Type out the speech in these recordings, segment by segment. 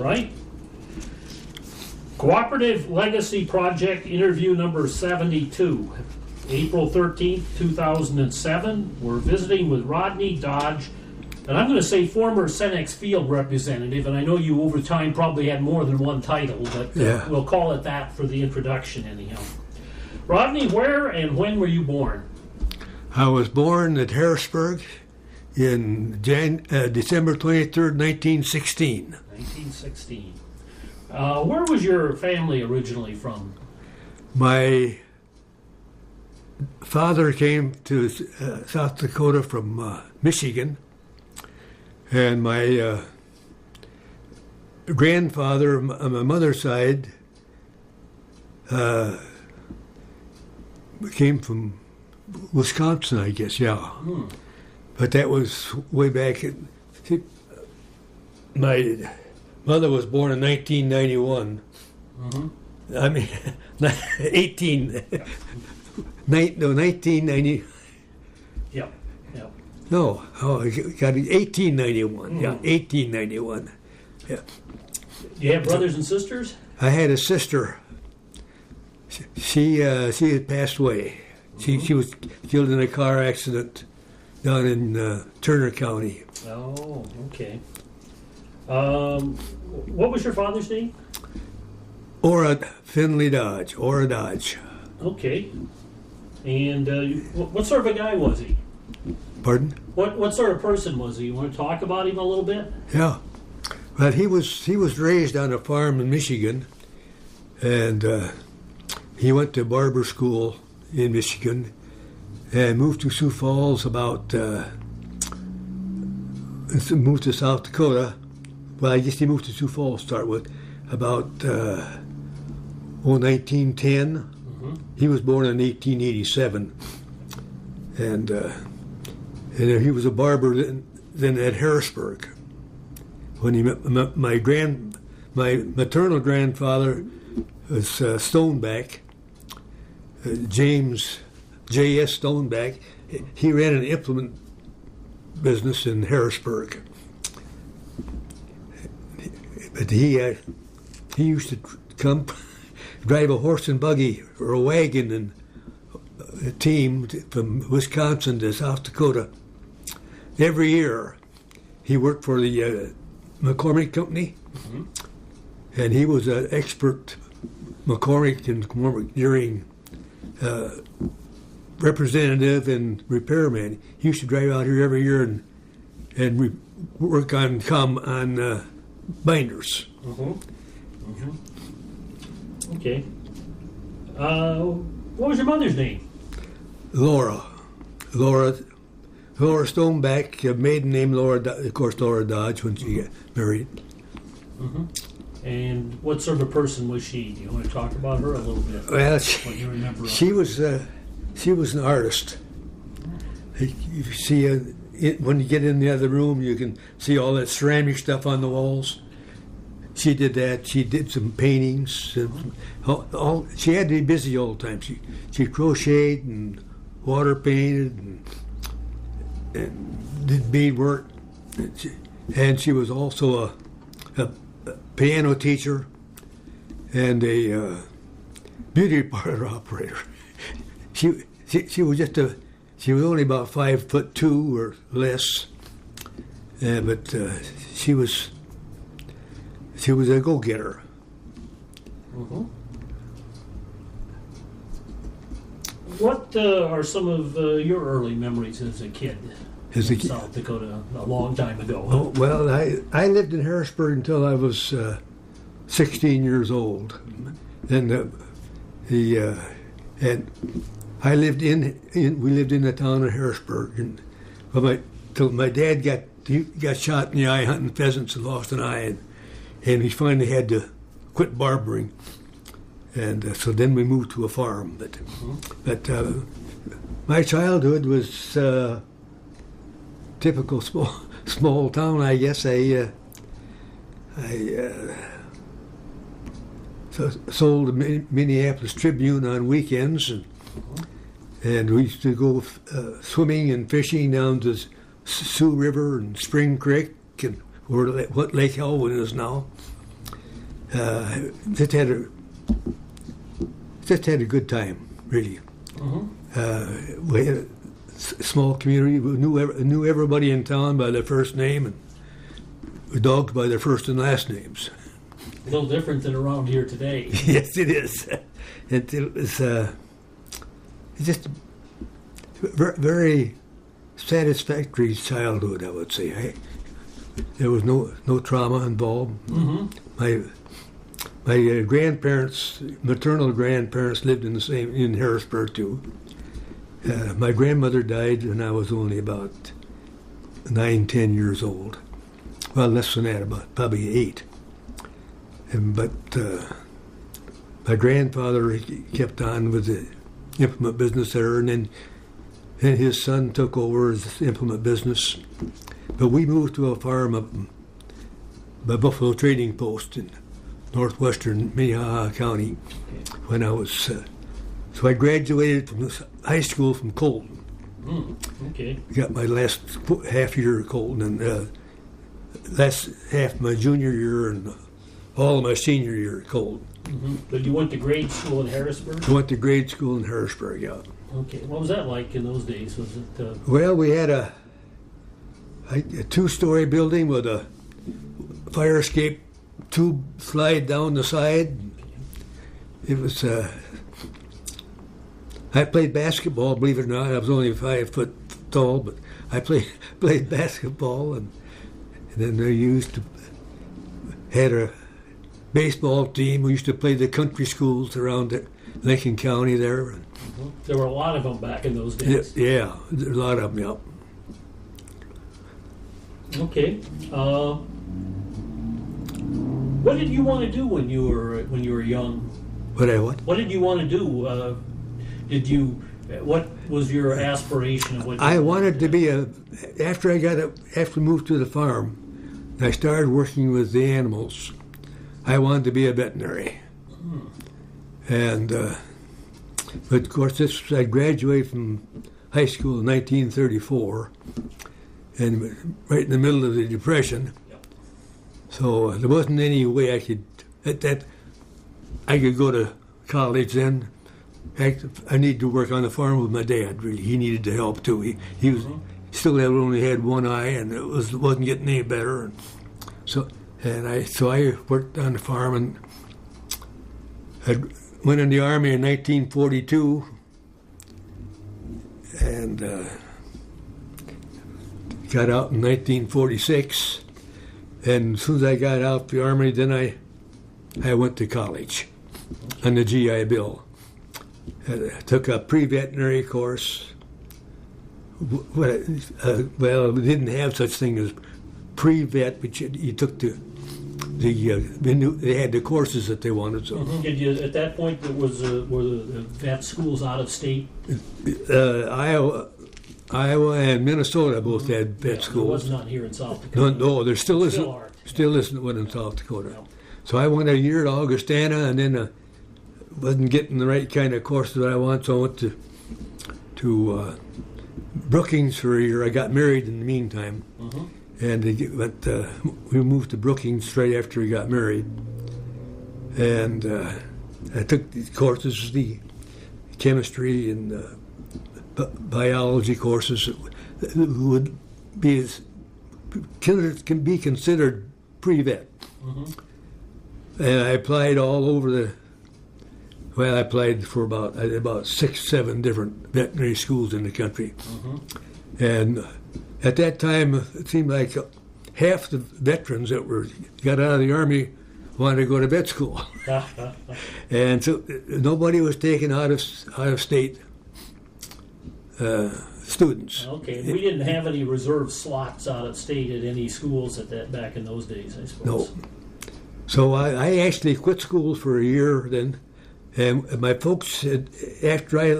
right. Cooperative Legacy Project interview number 72. April 13th, 2007. We're visiting with Rodney Dodge, and I'm going to say former Cenex field representative, and I know you over time probably had more than one title, but we'll call it that for the introduction anyhow. Rodney, where and when were you born? I was born at Harrisburg in December 23rd, 1916. 1916. Where was your family originally from? My father came to South Dakota from Michigan, and my grandfather on my mother's side came from Wisconsin, I guess, But that was way back. My mother was born in 1991. Mm-hmm. I mean, 1990. Yep. No, I got 1891. Mm. Yeah, 1891. Yeah. Do you have brothers and sisters? I had a sister. She had passed away. Mm-hmm. She was killed in a car accident down in Turner County. Oh, okay. What was your father's name? Finley Dodge. Ora Dodge. Okay. And what sort of a guy was he? Pardon? What sort of person was he? You want to talk about him a little bit? Yeah. Well, he was raised on a farm in Michigan, and he went to barber school in Michigan and moved to Sioux Falls moved to South Dakota. Well, I guess he moved to Sioux Falls to start with, about 1910. Mm-hmm. He was born in 1887. And he was a barber then at Harrisburg. When he met my maternal grandfather was Stoneback, James J.S. Stoneback. He ran an implement business in Harrisburg. But he used to come drive a horse and buggy or a wagon and a team from Wisconsin to South Dakota. Every year, he worked for the McCormick Company, mm-hmm. and he was an expert McCormick during representative and repairman. He used to drive out here every year and work on binders. Mm-hmm. Mm-hmm. Okay. What was your mother's name? Laura Stoneback, maiden name Laura Dodge when she got married. Mm-hmm. And what sort of a person was she? Do you want to talk about her a little bit? Well, what you remember? She was an artist. You see, when you get in the other room, you can see all that ceramic stuff on the walls. She did that. She did some paintings. She had to be busy all the time. She crocheted and water painted and did beadwork. And she was also a piano teacher and a beauty parlor operator. She was she was only about 5'2" or less, but she was a go-getter. Mm-hmm. What are some of your early memories as a kid in South Dakota a long time ago? Oh, well, I lived in Harrisburg until I was 16 years old. And I lived we lived in the town of Harrisburg. Till my dad got shot in the eye hunting pheasants and lost an eye, and he finally had to quit barbering. And so then we moved to a farm. But my childhood was typical small town, I guess. I sold the Minneapolis Tribune on weekends, and we used to go swimming and fishing down to Sioux River and Spring Creek and what Lake Elwyn is now. Just had a good time, really. We had a small community. We knew everybody in town by their first name, and the dogs by their first and last names. A little different than around here today. Yes, it is. It's just a very satisfactory childhood, I would say. There was no trauma involved. My grandparents, maternal grandparents, lived in Harrisburg too. My grandmother died when I was only about 9-10 years old. Well, less than that, about probably 8. But my grandfather kept on with the implement business there, and then his son took over his implement business. But we moved to a farm up by Buffalo Trading Post in northwestern Minnehaha County when I was. So I graduated from high school from Colton. Okay. Got my last half year at Colton, and last half my junior year and all of my senior year at Colton. But you went to grade school in Harrisburg? I went to grade school in Harrisburg, yeah. Okay. What was that like in those days? Was it? Well, we had a 2-story building with a fire escape tube slide down the side. It was. I played basketball. Believe it or not, I was only 5 foot tall, but I played basketball, and then they had a baseball team. We used to play the country schools around Lincoln County there. There were a lot of them back in those days. Yeah, there were a lot of them. Yeah. Okay. What did you want to do when you were young? What? What did you want to do? What was your aspiration of what I wanted to be after we moved to the farm, I started working with the animals. I wanted to be a veterinary. And but of course I graduated from high school in 1934, and right in the middle of the Depression. So there wasn't any way I could go to college then. I needed to work on the farm with my dad. Really, he needed the help too. He was still only had one eye, and it wasn't getting any better. And so I worked on the farm, and I went in the Army in 1942, and got out in 1946. And as soon as I got out of the Army, then I went to college on the GI Bill. I took a pre-veterinary course. Well, we didn't have such thing as pre-vet, but you took they had the courses that they wanted. So. Did you at that point were the vet schools out of state? Iowa and Minnesota both had vet schools. There was none here in South Dakota. No, there still isn't. Still isn't one in South Dakota. No. So I went a year to Augustana, and then wasn't getting the right kind of courses that I want, so I went to Brookings for a year. I got married in the meantime, and we moved to Brookings right after we got married. And I took these courses, the chemistry and biology courses that would can be considered pre-vet. And I applied all over I applied for about 6-7 different veterinary schools in the country. And at that time, it seemed like half the veterans that got out of the Army wanted to go to vet school. And so nobody was taking out of state students. Okay, we didn't have any reserve slots out of state at any schools back in those days, I suppose. No. So I actually quit school for a year then, and my folks, after I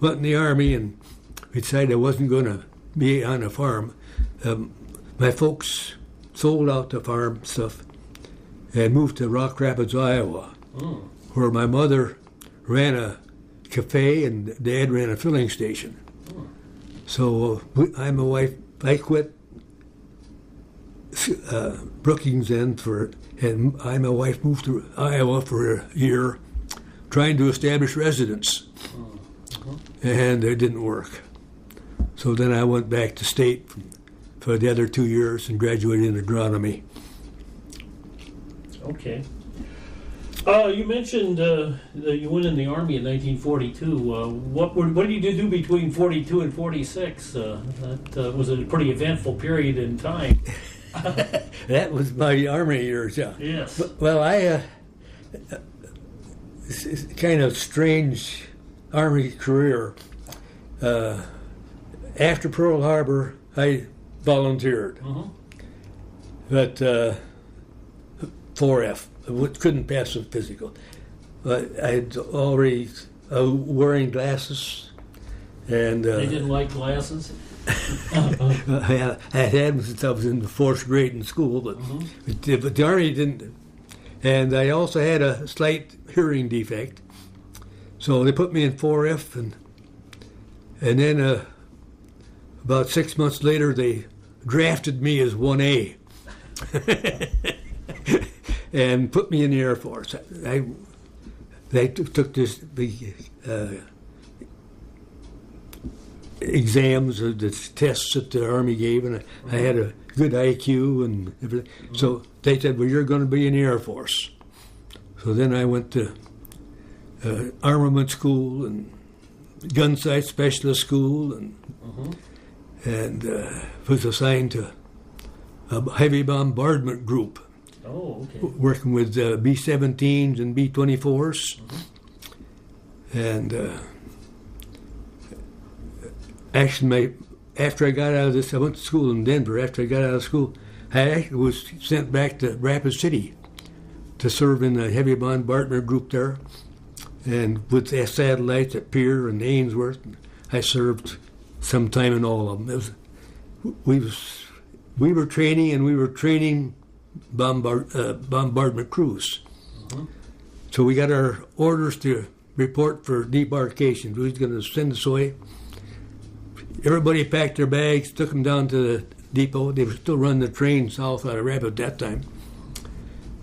went in the Army and decided I wasn't going to be on a farm, my folks sold out the farm stuff and moved to Rock Rapids, Iowa, where my mother ran a cafe and Dad ran a filling station. So I quit Brookings then and I and my wife moved to Iowa for a year, trying to establish residence, and it didn't work. So then I went back to state for the other 2 years and graduated in agronomy. Okay. You mentioned that you went in the Army in 1942. What did you do between 42 and 46? That was a pretty eventful period in time. That was my Army years, yeah. Yes. Well, it's kind of strange Army career. After Pearl Harbor, I volunteered. But 4F, couldn't pass the physical. But I had already wearing glasses, and They didn't like glasses? I had them since I was in the 4th grade in school, but the Army didn't. And I also had a slight hearing defect, so they put me in 4F, and then about 6 months later they drafted me as 1A. And put me in the Air Force. They took this big exams, the tests that the Army gave, and I had a good IQ and everything. So they said, well, you're going to be in the Air Force. So then I went to armament school and gun sight specialist school, and was assigned to a heavy bombardment group. Oh, okay. Working with B-17s and B-24s. And actually, after I got out of this, I went to school in Denver. After I got out of school, I actually was sent back to Rapid City to serve in the heavy bombardment group there. And with the satellites at Pierre and Ainsworth, I served some time in all of them. We were training bombardment crews. So we got our orders to report for debarkation. We was going to send us away. Everybody packed their bags, took them down to the depot. They were still running the train south out of Rapid at that time.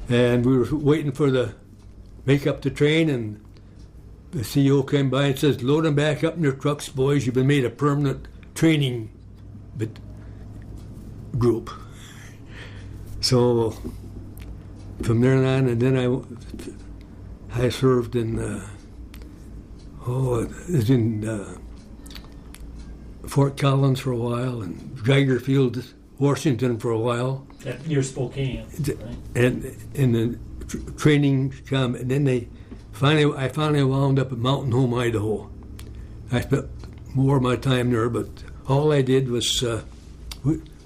And we were waiting for make up the train, and the CEO came by and says, load them back up in your trucks, boys. You've been made a permanent training group. So from there on, and then I served in Fort Collins for a while, and Geiger Field, Washington for a while. Near Spokane, right? And in the training camp, and then I finally wound up at Mountain Home, Idaho. I spent more of my time there, but all I did was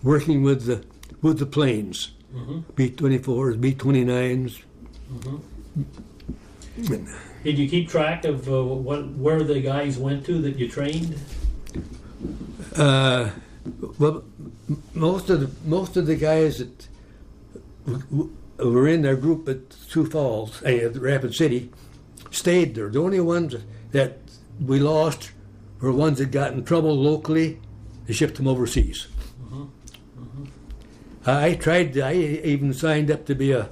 working with the planes. B-24s, B-29s. Did you keep track of where the guys went to that you trained? Well, most of the guys that were in their group at Sioux Falls, at Rapid City, stayed there. The only ones that we lost were ones that got in trouble locally. They shipped them overseas. I even signed up to be a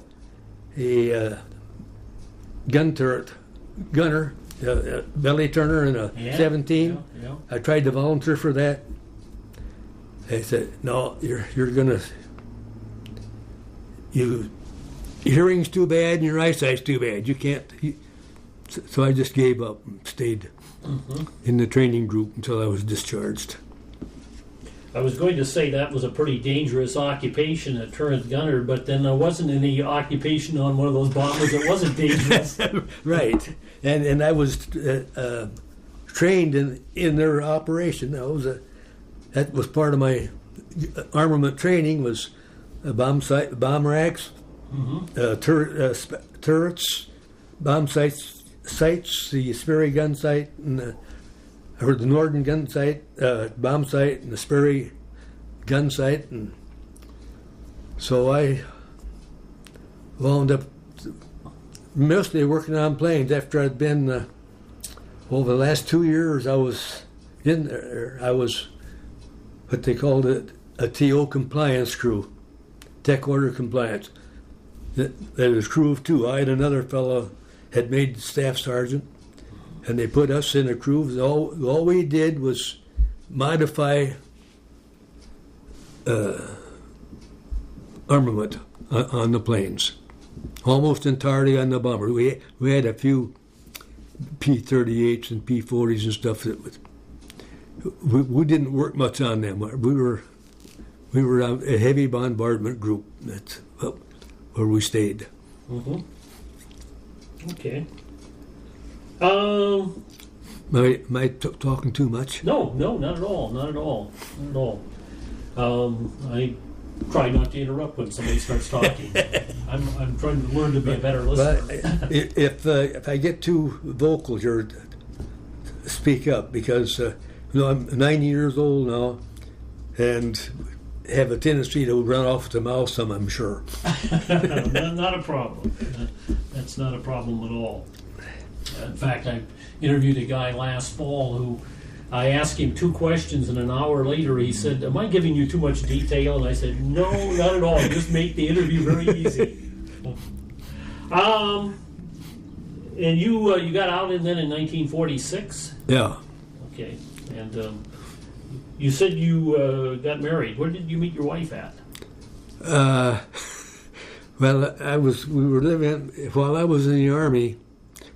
gunner, a belly turner in a 17. Yeah. I tried to volunteer for that. They said, no, you're gonna, your hearing's too bad and your eyesight's too bad. You can't. So I just gave up and stayed in the training group until I was discharged. I was going to say that was a pretty dangerous occupation, a turret gunner, but then there wasn't any occupation on one of those bombers that wasn't dangerous. Right. And I was trained in their operation. That was part of my armament training, was bomb racks, turrets, bomb sights, the Sperry gun sight, and the Norden gun sight, bomb sight, and the Sperry gun sight. And so I wound up mostly working on planes. After I'd been, over the last 2 years, I was in there. I was what they called a TO compliance crew. tech order compliance. That was crew of two. I and another fellow had made staff sergeant, and they put us in a crew. All we did was modify armament on the planes, almost entirely on the bomber. We had a few P-38s and P-40s and stuff that we didn't work much on them. We were a heavy bombardment group. That's where we stayed. Mm-hmm. Okay. Am I talking too much? No, not at all. I try not to interrupt when somebody starts talking. I'm trying to learn to be a better listener. But if I get too vocal here, speak up, because I'm 90 years old now, and have a tendency to run off the mouth some, I'm sure. Not a problem. That's not a problem at all. In fact, I interviewed a guy last fall who I asked him 2 questions, and an hour later he said, "Am I giving you too much detail?" And I said, "No, not at all. Just make the interview very easy." And you got out in 1946? Yeah. Okay. And you said you got married. Where did you meet your wife at? Well, we were living while I was in the Army.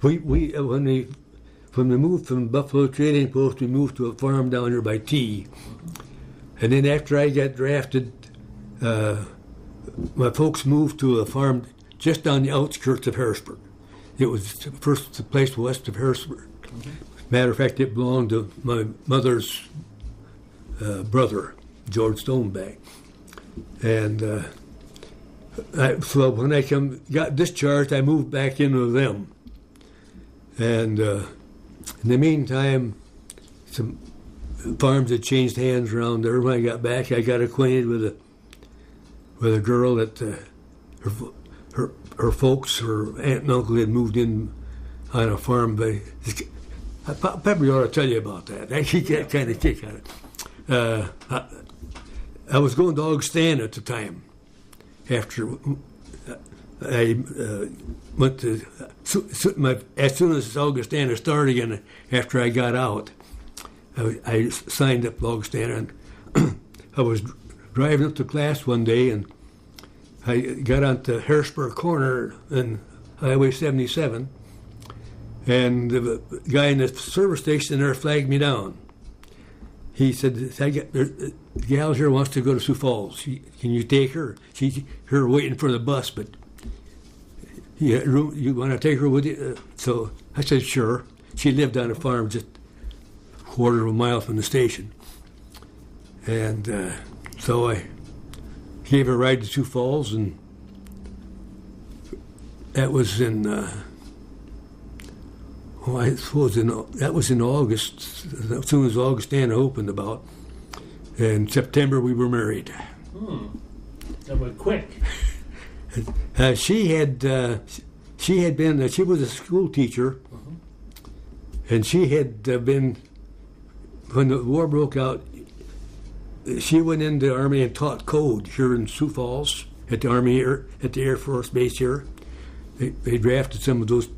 When we moved from Buffalo Trading Post, we moved to a farm down here by T. And then after I got drafted, my folks moved to a farm just on the outskirts of Harrisburg. It was the first place west of Harrisburg. Mm-hmm. Matter of fact, it belonged to my mother's brother, George Stoneback. And so when I got discharged, I moved back in with them. And in the meantime, some farms had changed hands around there. When I got back, I got acquainted with a girl that her folks, her aunt and uncle, had moved in on a farm. I probably ought to tell you about that. I get kind of kick out of it. I was going to Augustana at the time. After I went to, as soon as Augustana started again, after I got out, I signed up for Augustana, and I was driving up to class one day, and I got onto Harrisburg Corner in Highway 77, and the guy in the service station there flagged me down. He said, "The gal here wants to go to Sioux Falls. Can you take her? She's here waiting for the bus, but you want to take her with you?" So I said, "Sure." She lived on a farm just a quarter of a mile from the station. And so I gave her a ride to Sioux Falls, and that was in, I suppose that was in August, as soon as Augustana opened about. In September, we were married. That went quick. She was a school teacher, and she had been, when the war broke out, she went into the Army and taught code here in Sioux Falls at the at the Air Force Base here. They drafted some of those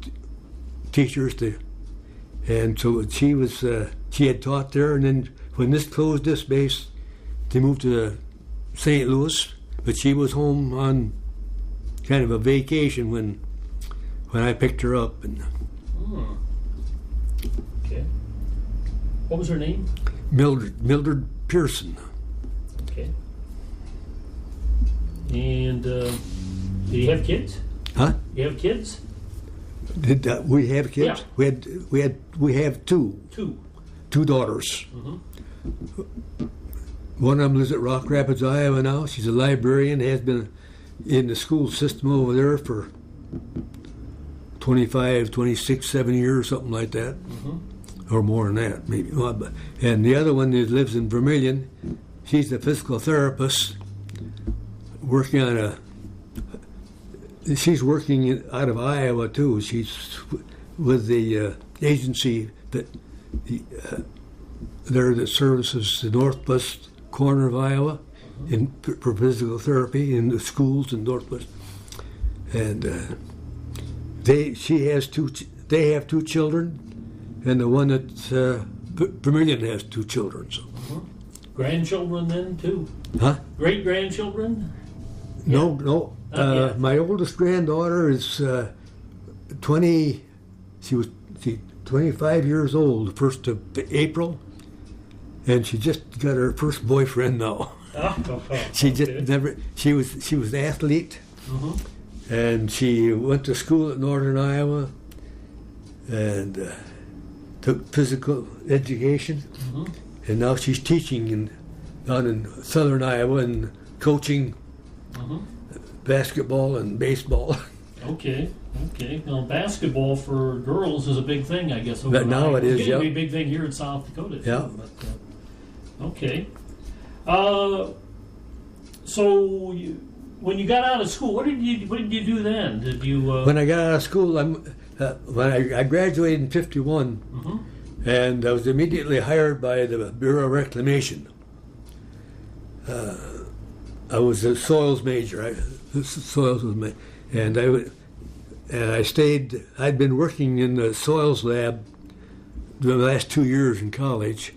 teachers and so she had taught there, and then when this closed this base, they moved to St. Louis, but she was home on kind of a vacation when I picked her up. And okay. What was her name? Mildred Pearson. Okay. And do you have kids? Huh? You have kids? Did we have kids? Yeah. We have two. Two daughters. Mm-hmm. One of them lives at Rock Rapids, Iowa now. She's a librarian, has been in the school system over there for 25, 26, 7 years, something like that. Mm-hmm. Or more than that, maybe. And the other one lives in Vermilion. She's a physical therapist working on she's working out of Iowa, too. She's with the agency that that services the northwest corner of Iowa. for physical therapy in the schools in Northwest. And they have two children, and the one that's Vermilion has two children. So. Grandchildren then too? Huh? Great grandchildren? No. My oldest granddaughter is 20. She was 25 years old the 1st of April, and she just got her first boyfriend now. She just never. She was an athlete, and she went to school at Northern Iowa, and took physical education, and now she's teaching down in Southern Iowa and coaching basketball and baseball. Okay. Now, basketball for girls is a big thing, I guess. But now it is, it's going to be a big thing here in South Dakota, too. Yeah. But, okay. So, when you got out of school, what did you do then? Did you? When I got out of school, when I graduated in '51, and I was immediately hired by the Bureau of Reclamation. I was a soils major. Soils was my, and I stayed. I'd been working in the soils lab the last 2 years in college,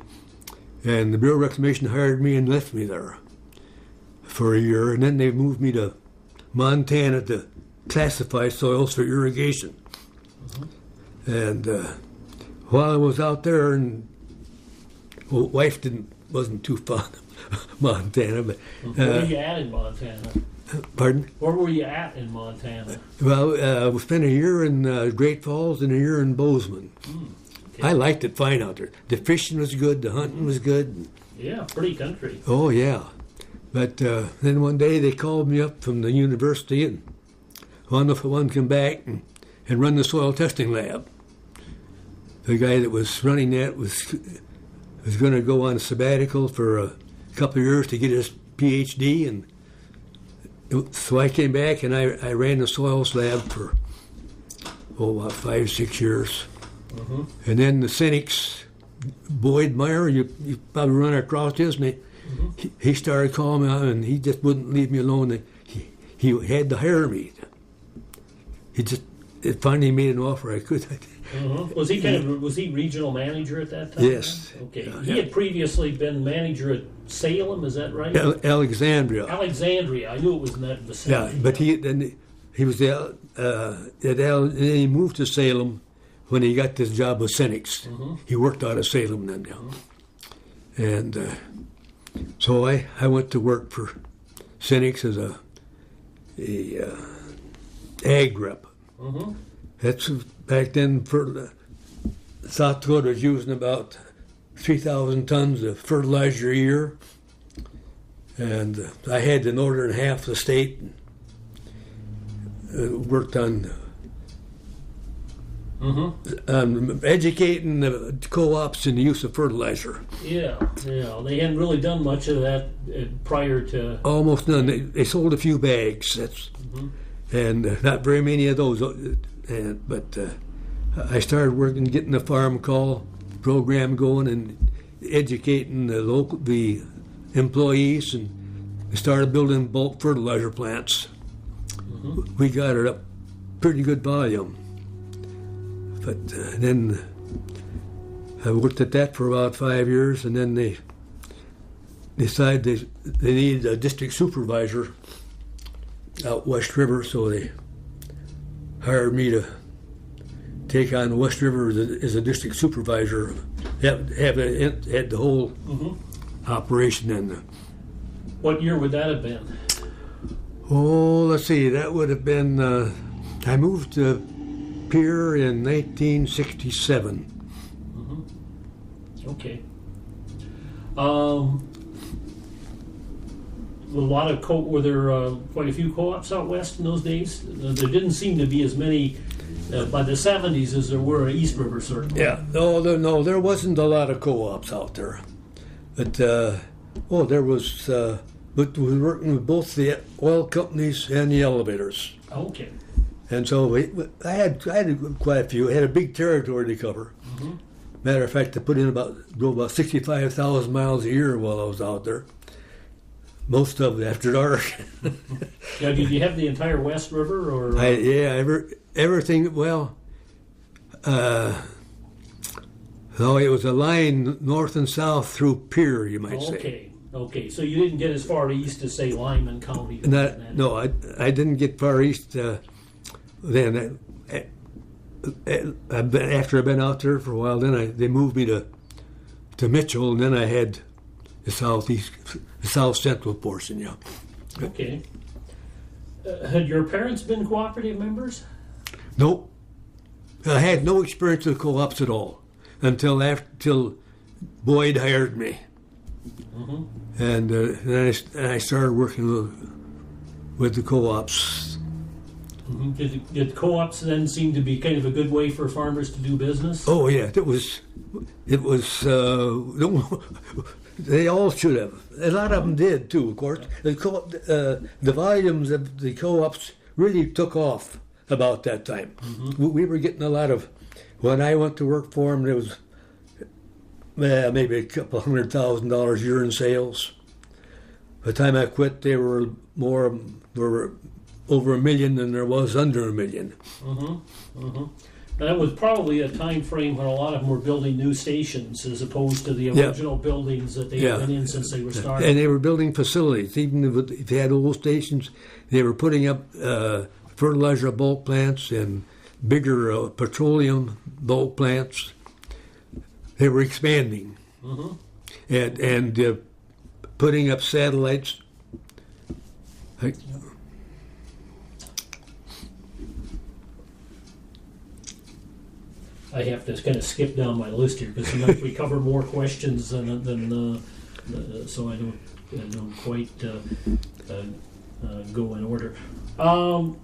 and the Bureau of Reclamation hired me and left me there for a year, and then they moved me to Montana to classify soils for irrigation. And while I was out there, and wife wasn't too fond of Montana, but where were you at in Montana? Pardon? Where were you at in Montana? Well, we spent a year in Great Falls and a year in Bozeman. Okay. I liked it fine out there. The fishing was good, the hunting was good. Yeah, pretty country. Oh, yeah. But then one day they called me up from the university and wanted if I wanted to come back and run the soil testing lab. The guy that was running that was going to go on sabbatical for a couple of years to get his PhD, and so I came back and I ran the soils lab for about 5-6 years. And then the Cenex, Boyd Meyer, you probably run across his name. He started calling me out, and he just wouldn't leave me alone. He had to hire me. It finally made an offer I could. Was he was he regional manager at that time? Yes. Okay. He had previously been manager at Salem. Is that right? Alexandria. I knew it was in that vicinity. Yeah, but he was and he moved to Salem when he got this job with Cenex. He worked out of Salem then, and so I went to work for Cenex as a ag rep. That's back then. South Dakota was using about 3,000 tons of fertilizer a year, and I had the northern half of the state. Worked on educating the co-ops in the use of fertilizer. Yeah. They hadn't really done much of that prior to. Almost none. They sold a few bags. And not very many of those. But I started working, getting the farm call program going, and educating the employees, and started building bulk fertilizer plants. We got it up pretty good volume. But then I worked at that for about 5 years, and then they decided they needed a district supervisor out West River, so they hired me to take on West River as a district supervisor. Had the whole operation in. What year would that have been? Oh, let's see. That would have been. I moved to Pierre in 1967. Okay. Were there quite a few co-ops out west in those days? There didn't seem to be as many by the 70s as there were at East River, certainly. Yeah, no, there wasn't a lot of co-ops out there. But, there was, but we were working with both the oil companies and the elevators. Okay. And so I had quite a few. I had a big territory to cover. Matter of fact, I drove about 65,000 miles a year while I was out there. most of it after dark. Now, did you have the entire West River, or? Everything. Well, so it was a line north and south through Pier, you might say. Okay. So you didn't get as far east as, say, Lyman County. No, I didn't get far east. Then after I'd been out there for a while, then they moved me to Mitchell, and then I had the south central portion. Yeah. Okay. Had your parents been cooperative members? Nope. I had no experience with co-ops at all until Boyd hired me, and then I started working with the co-ops. Did co-ops then seem to be kind of a good way for farmers to do business? Oh yeah, it was. They all should have. A lot of them did too, of course. The volumes of the co-ops really took off about that time. We were getting a lot of. When I went to work for them, there was maybe a couple $100,000 a year in sales. By the time I quit, they were over $1 million than there was under $1 million. That was probably a time frame when a lot of them were building new stations as opposed to the original buildings that they had been in since they were started. And they were building facilities. Even if they had old stations, they were putting up fertilizer bulk plants and bigger petroleum bulk plants. They were expanding and putting up satellites. I have to kind of skip down my list here because sometimes we cover more questions than so I don't quite go in order. How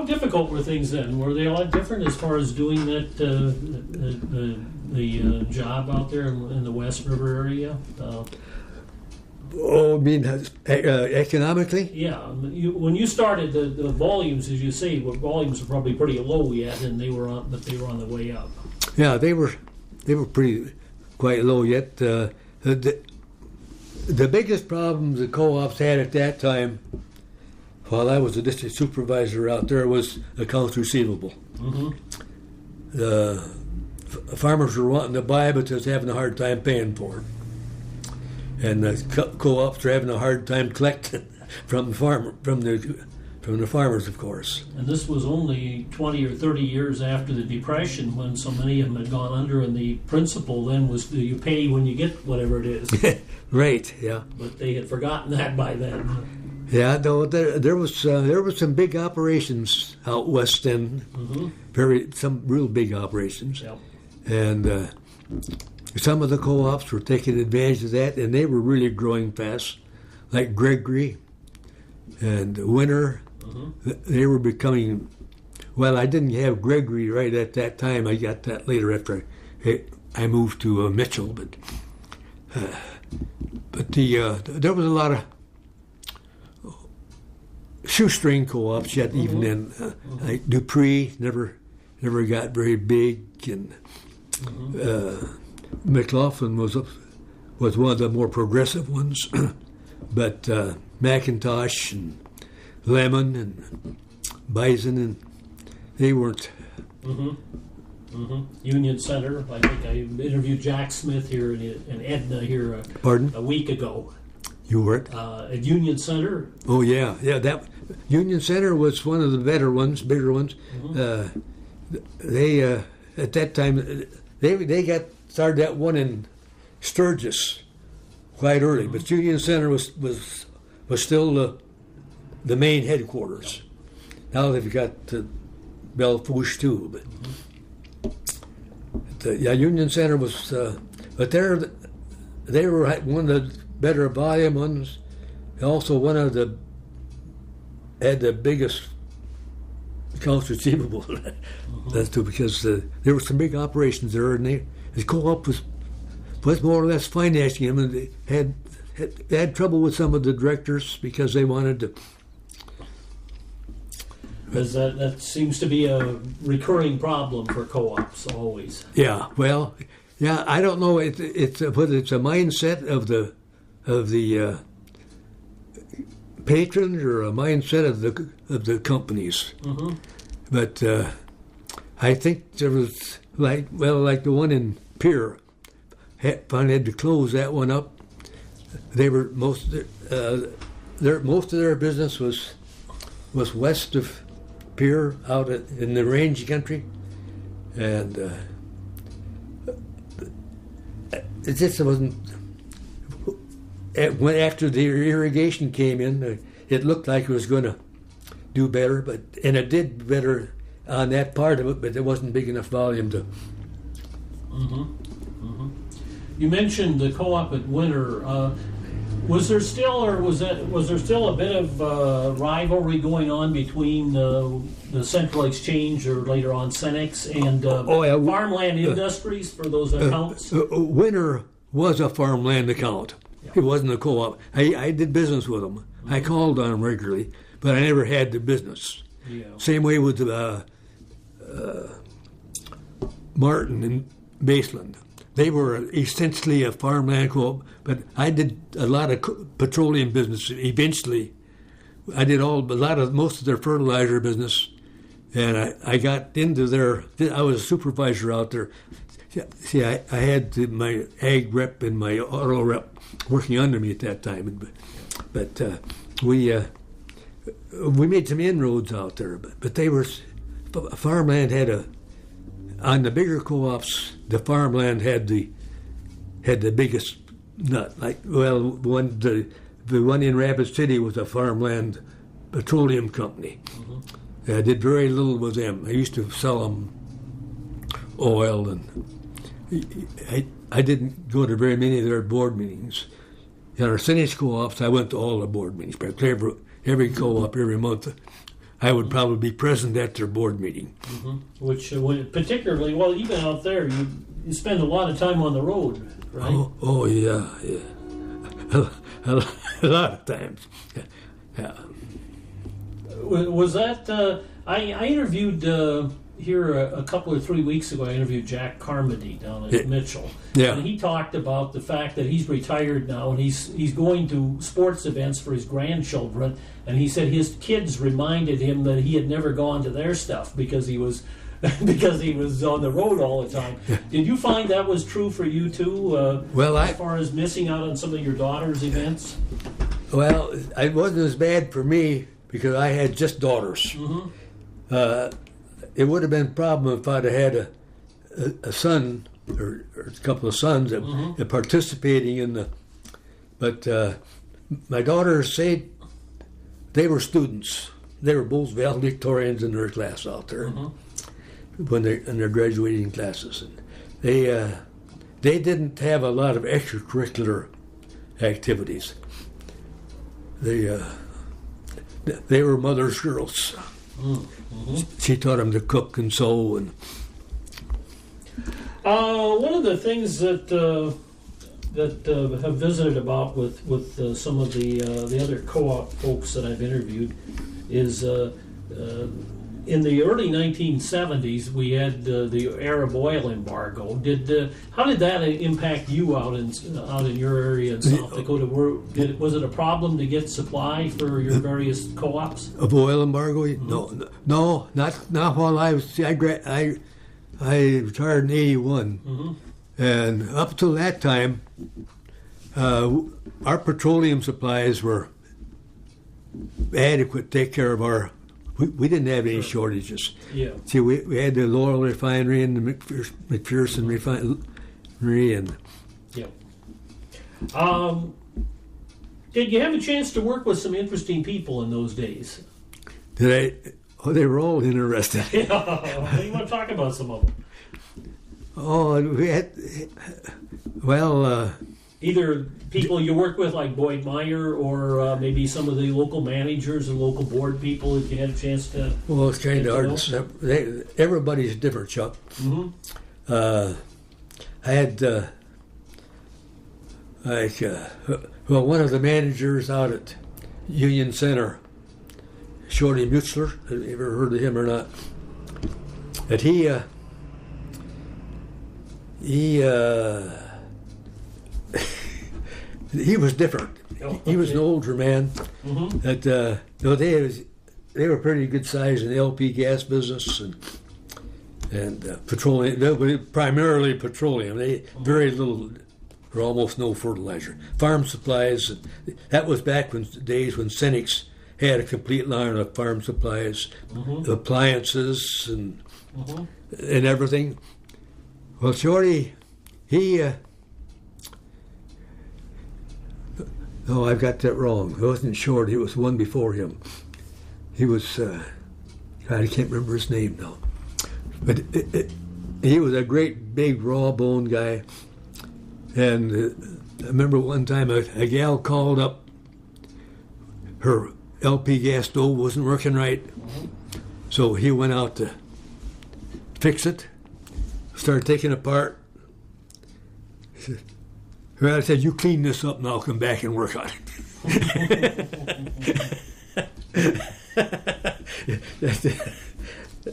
difficult were things then? Were they a lot different as far as doing that the job out there in the West River area? I mean, economically? Yeah. When you started, the volumes, as you say, volumes were probably pretty low yet, and they were on the way up. Yeah, they were quite low yet. The biggest problems the co-ops had at that time, while I was a district supervisor out there, was accounts receivable. The farmers were wanting to buy, but just having a hard time paying for it. And the co-ops are having a hard time collecting from the farmers, of course. And this was only 20 or 30 years after the Depression, when so many of them had gone under, and the principle then was you pay when you get whatever it is. Right. Yeah. But they had forgotten that by then. Yeah. Though there was some big operations out west then, some real big operations, and. Some of the co-ops were taking advantage of that, and they were really growing fast, like Gregory and Winter. They were becoming. Well, I didn't have Gregory right at that time. I got that later after I moved to Mitchell. But there was a lot of shoestring co-ops yet, even then. Like Dupree never got very big, and. McLaughlin was one of the more progressive ones, but McIntosh and Lemon and Bison, and they weren't. Union Center. I think I interviewed Jack Smith here and Edna here a week ago. You weren't? At Union Center. Oh yeah. That Union Center was one of the bigger ones. They at that time they started that one in Sturgis quite early, but Union Center was still the main headquarters. Now they've got Belle Fourche too, but Union Center was. But they were one of the better volume ones. Also, had the biggest accounts receivable. That's too, because there were some big operations there, and the co-op was more or less financing them, and they had trouble with some of the directors because they wanted to. Because that seems to be a recurring problem for co-ops always. Yeah, well, I don't know. It's a mindset of the patrons or a mindset of the companies. Mm-hmm. But I think there was like the one in Pier. Finally had to close that one up. They were most of their business was west of Pier, out in the range country, and it just wasn't. After the irrigation came in, it looked like it was going to do better, and it did better on that part of it, but it wasn't big enough volume to. Mm-hmm. Mm-hmm. You mentioned the co-op at Winter. Was there still a bit of rivalry going on between the Central Exchange, or later on Cenex, and Farmland Industries for those accounts? Winter was a farmland account. Yeah. It wasn't a co-op. I did business with them. Mm-hmm. I called on them regularly, but I never had the business. Yeah. Same way with Martin and Baseland. They were essentially a farmland co-op, but I did a lot of petroleum business. Eventually, I did most of their fertilizer business, and I got into I was a supervisor out there. See, I had my ag rep and my auto rep working under me at that time, but we made some inroads out there. But they were farmland had on the bigger co-ops. The farmland had the biggest nut. Like the one in Rapid City was a farmland petroleum company. Mm-hmm. I did very little with them. I used to sell them oil, and I didn't go to very many of their board meetings. In our Cenex co-ops, I went to all the board meetings. Practically every co-op every month, I would probably be present at their board meeting. Mm-hmm. Which, particularly, even out there, you spend a lot of time on the road, right? Oh yeah. A lot of times. Yeah. Was that? I interviewed here a couple or 3 weeks ago. I interviewed Jack Carmody down at Mitchell. Yeah. And he talked about the fact that he's retired now, and he's going to sports events for his grandchildren. And he said his kids reminded him that he had never gone to their stuff because he was on the road all the time. Did you find that was true for you too? As far as missing out on some of your daughter's events? Well, it wasn't as bad for me because I had just daughters. Mm-hmm. It would have been a problem if I'd have had a son or a couple of sons that mm-hmm. participating in the. But my daughters said they were students. They were both valedictorians in their class out there mm-hmm. when they're in their graduating classes. And they didn't have a lot of extracurricular activities. They were mother's girls. Mm-hmm. She taught them to cook and sew. And one of the things that have visited about with some of the other co-op folks that I've interviewed is in the early 1970s we had the Arab oil embargo. How did that impact you out in your area in South Dakota? Was it a problem to get supply for your various co-ops? Of oil embargo? Mm-hmm. No, not while I was. See, I retired in '81, mm-hmm. and up till that time, our petroleum supplies were adequate to take care of our. We didn't have any shortages. Yeah. See, we had the Laurel refinery and the McPherson refinery, and. Yeah. Did you have a chance to work with some interesting people in those days? Did I? Oh, they were all interested. Yeah. You want to talk about some of them? Oh, we had. Well. Either people you work with, like Boyd Meyer, or maybe some of the local managers and local board people, if you had a chance to. Well, it's kind of hard to separate. Everybody's different, Chuck. Mm-hmm. I had, one of the managers out at Union Center, Shorty Mutzler. Have you ever heard of him or not? That he was different. he was an older man. Mm-hmm. That no, they were pretty good size in the LP gas business and petroleum, primarily petroleum. They very little or almost no fertilizer. Farm supplies. That was back when days when Cenex had a complete line of farm supplies, appliances, and everything. Well, Shorty, oh, I've got that wrong. It wasn't Shorty. It was one before him. He was, God, I can't remember his name now. But he was a great, big, raw-boned guy. And I remember one time a gal called up. Her LP gas stove wasn't working right. So he went out to fix it, started taking it apart. I said, you clean this up and I'll come back and work on it.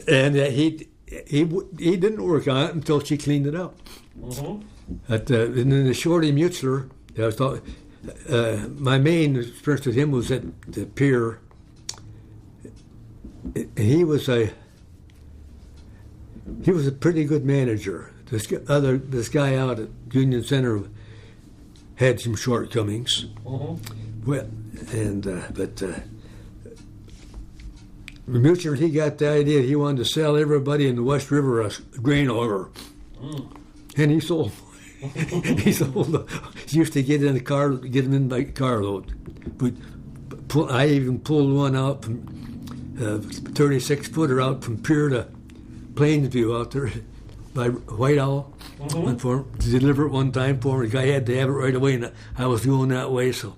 And he didn't work on it until she cleaned it up. And then the Shorty Mutzler, I was talking, my main experience with him was at the pier. He was a pretty good manager. This guy out at Union Center had some shortcomings. Well, but Mutual, he got the idea he wanted to sell everybody in the West River a grain auger, and he sold. He used to get in the car, get them in by carload. I even pulled one out from 36-footer out from Pier to Plainsview out there by White Owl. Went for him to deliver it one time for him. The guy had to have it right away, and I was going that way, so.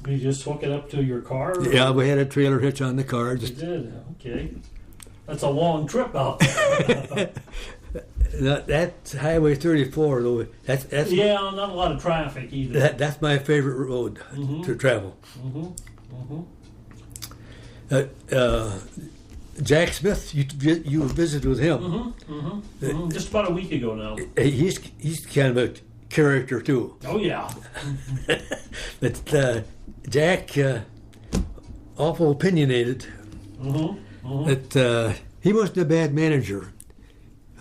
You just hook it up to your car? Or? Yeah, we had a trailer hitch on the car. You did? Okay. That's a long trip out there. That's Highway 34, though. That's yeah, not a lot of traffic either. That's my favorite road to travel. Jack Smith, you visited with him. Just about a week ago now. He's kind of a character too. Oh yeah. But Jack, awful opinionated. That he wasn't a bad manager.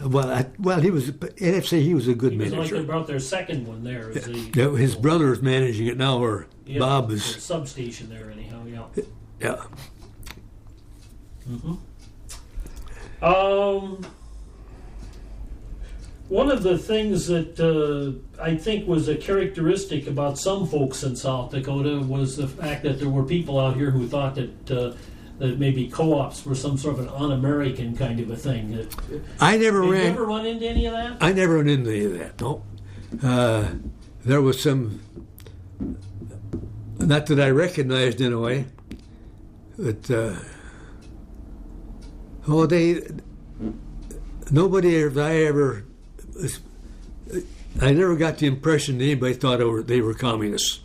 Well, he was. I'd say he was a good manager. Like they brought their second one there. His brother's managing it now, or Bob is. Substation there, anyhow. Yeah. One of the things that I think was a characteristic about some folks in South Dakota was the fact that there were people out here who thought that maybe co-ops were some sort of an un-American kind of a thing. Did you ever run into any of that? I never run into any of that, no. There was some, not that I recognized in a way, but I never got the impression that anybody thought they were communists.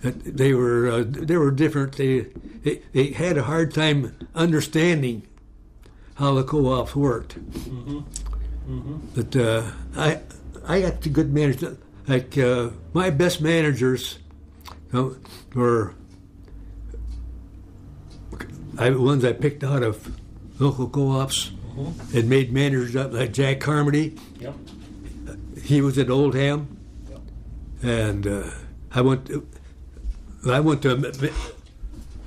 They were different. They had a hard time understanding how the co-ops worked. But I got the good managers. Like my best managers were ones I picked out of local co-ops and made managers up, like Jack Carmody. Yep. He was at Oldham, and I went to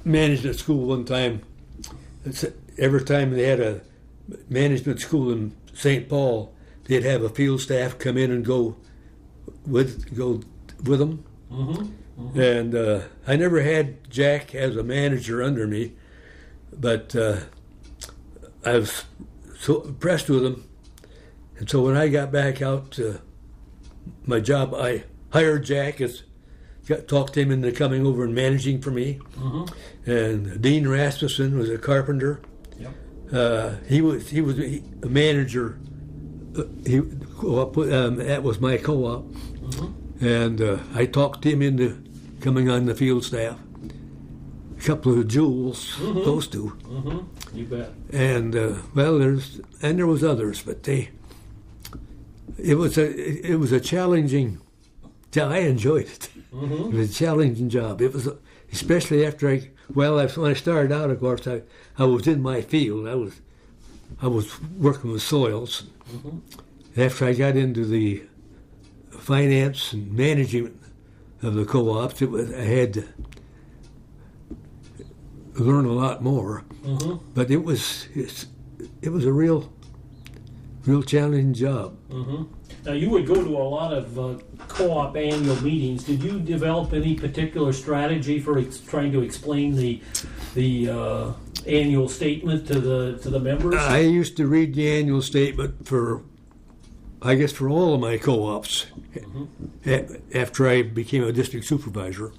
management school one time. Every time they had a management school in St. Paul, they'd have a field staff come in and go with them. And I never had Jack as a manager under me, but I was so impressed with him. And so when I got back out to my job, I hired Jack, talked him into coming over and managing for me. And Dean Rasmussen was a carpenter. He was a manager. That was my co-op. And I talked him into coming on the field staff. A couple of jewels, those two. You bet. And there was others, but it was a challenging I enjoyed it. It was a challenging job. It was, especially after when I started out, of course, I was in my field. I was working with soils. After I got into the finance and management of the co-ops, I had to learn a lot more. But it was a real challenging job. Now, you would go to a lot of co-op annual meetings. Did you develop any particular strategy for trying to explain the annual statement to the members? I used to read the annual statement for all of my co-ops after I became a district supervisor.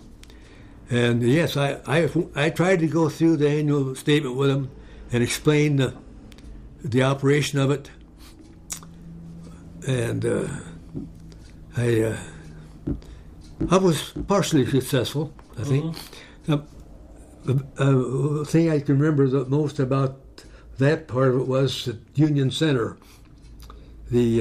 And yes, I tried to go through the annual statement with them and explain the operation of it. And I was partially successful, I think. The thing I can remember the most about that part of it was at Union Center. They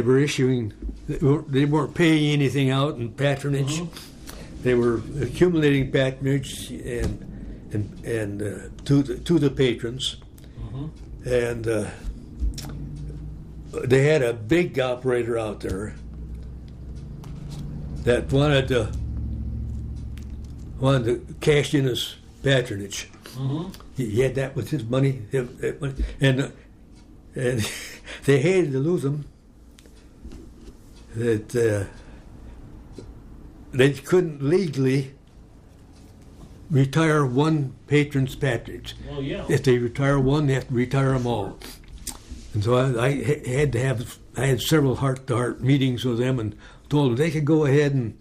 were issuing, they weren't paying anything out in patronage. They were accumulating patronage and to the patrons. And they had a big operator out there that wanted to cash in his patronage. He had that with his money, and they hated to lose him. That they couldn't legally retire one patron's patronage. Well, yeah. If they retire one, they have to retire them all. And so I had several heart-to-heart meetings with them and told them they could go ahead and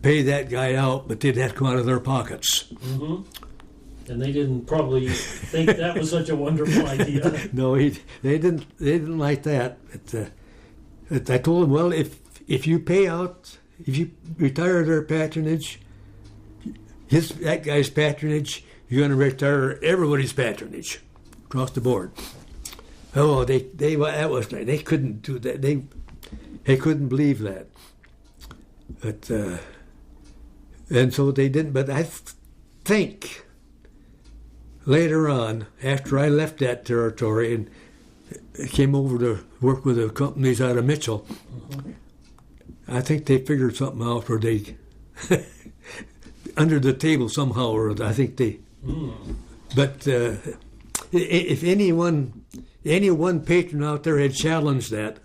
pay that guy out, but they'd have to come out of their pockets. And they didn't probably think that was such a wonderful idea. No, they didn't like that. I told them, well, if you pay out, if you retire their patronage, that guy's patronage, you're going to retire everybody's patronage across the board. Oh, they couldn't do that. They couldn't believe that. But and so they didn't. But I think later on, after I left that territory and came over to work with the companies out of Mitchell, I think they figured something out, or they under the table somehow, or I think they. But if any one patron out there had challenged that,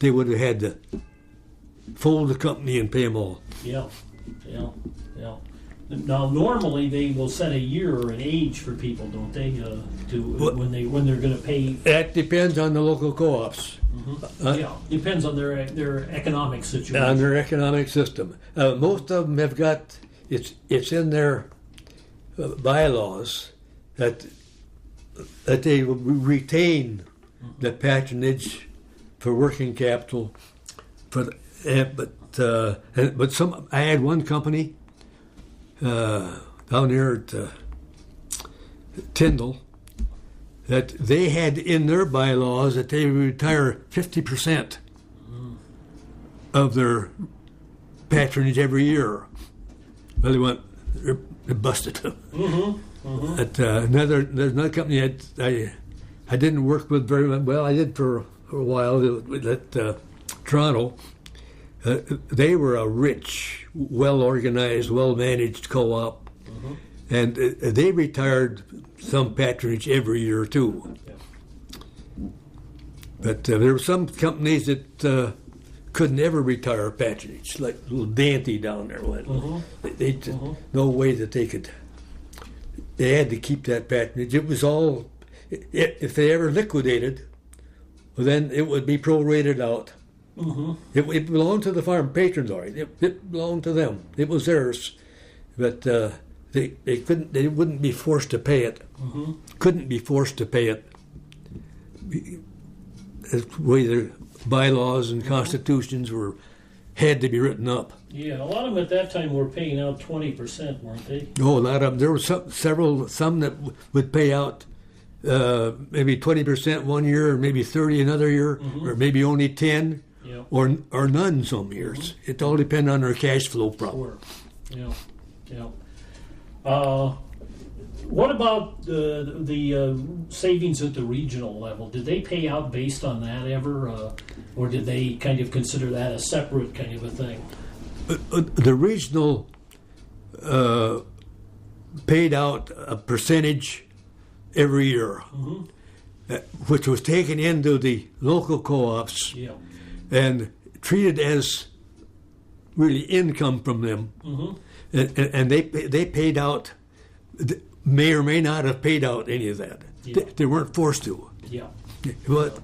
they would have had to fold the company and pay them all. Yeah. Now, normally they will set a year or an age for people, don't they? When they're going to pay. That depends on the local co-ops. Depends on their economic situation. On their economic system. Most of them have got it's in their bylaws that they will retain the patronage for working capital. But I had one company down here at Tyndall that they had in their bylaws that they would retire 50% of their patronage every year. Well, they busted them. There's another company that I didn't work with very well. I did for a while at Toronto. They were a rich, well-organized, well-managed co-op, and they retired some patronage every year too. But there were some companies that could never retire patronage, like little Dante down there. They no way that they could. They had to keep that patronage. It was all. If they ever liquidated, well, then it would be prorated out. It belonged to the farm patrons, all right. It belonged to them. It was theirs, but they couldn't. They wouldn't be forced to pay it. Couldn't be forced to pay it. That's the way the bylaws and constitutions had to be written up. Yeah, a lot of them at that time were paying out 20%, weren't they? Oh, a lot of them. There were some that would pay out maybe 20% one year, or maybe 30 another year, or maybe only 10, Yeah. or none some years. It all depends on their cash flow problem. Sure. Yeah. What about the savings at the regional level? Did they pay out based on that ever, or did they kind of consider that a separate kind of a thing? The regional paid out a percentage every year, which was taken into the local co-ops Yeah. and treated as really income from them. And they paid out, may or may not have paid out any of that. Yeah. They weren't forced to. Yeah. But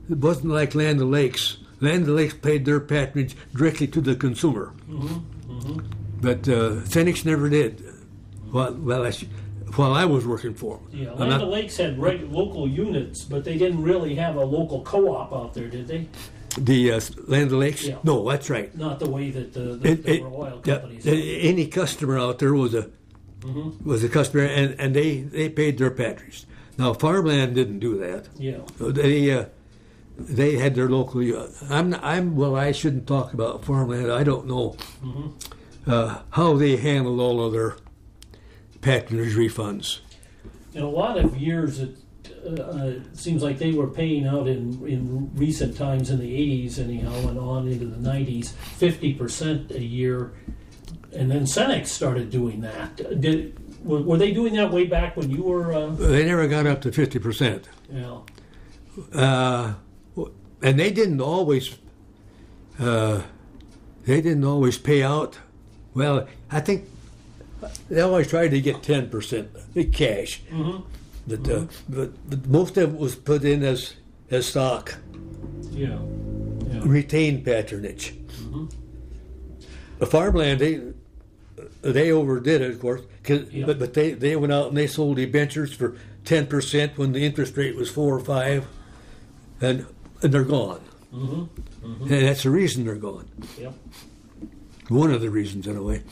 it wasn't like Land O'Lakes. Land O'Lakes paid their patronage directly to the consumer. But Cenex never did. While I was working for them. Yeah. Land O'Lakes had local units, but they didn't really have a local co-op out there, did they? The Land O'Lakes? Yeah. No, that's right. Not the way that the oil companies. Any customer out there was a customer, and they paid their patronage. Now farmland didn't do that. Yeah. They had their local. I shouldn't talk about farmland. I don't know how they handled all of their patronage refunds. In a lot of years, it seems like they were paying out in recent times in the 80s, anyhow, and on into the 90s, 50% a year. And then Cenex started doing that. Were they doing that way back when you were? They never got up to 50%. Yeah. And they didn't always. They didn't always pay out. Well, I think they always tried to get 10% cash. But most of it was put in as stock. Yeah. Retained patronage. The farmland, they overdid it, of course. But they went out and they sold debentures for 10% when the interest rate was 4 or 5, and they're gone. And that's the reason they're gone. Yep. One of the reasons, in a way.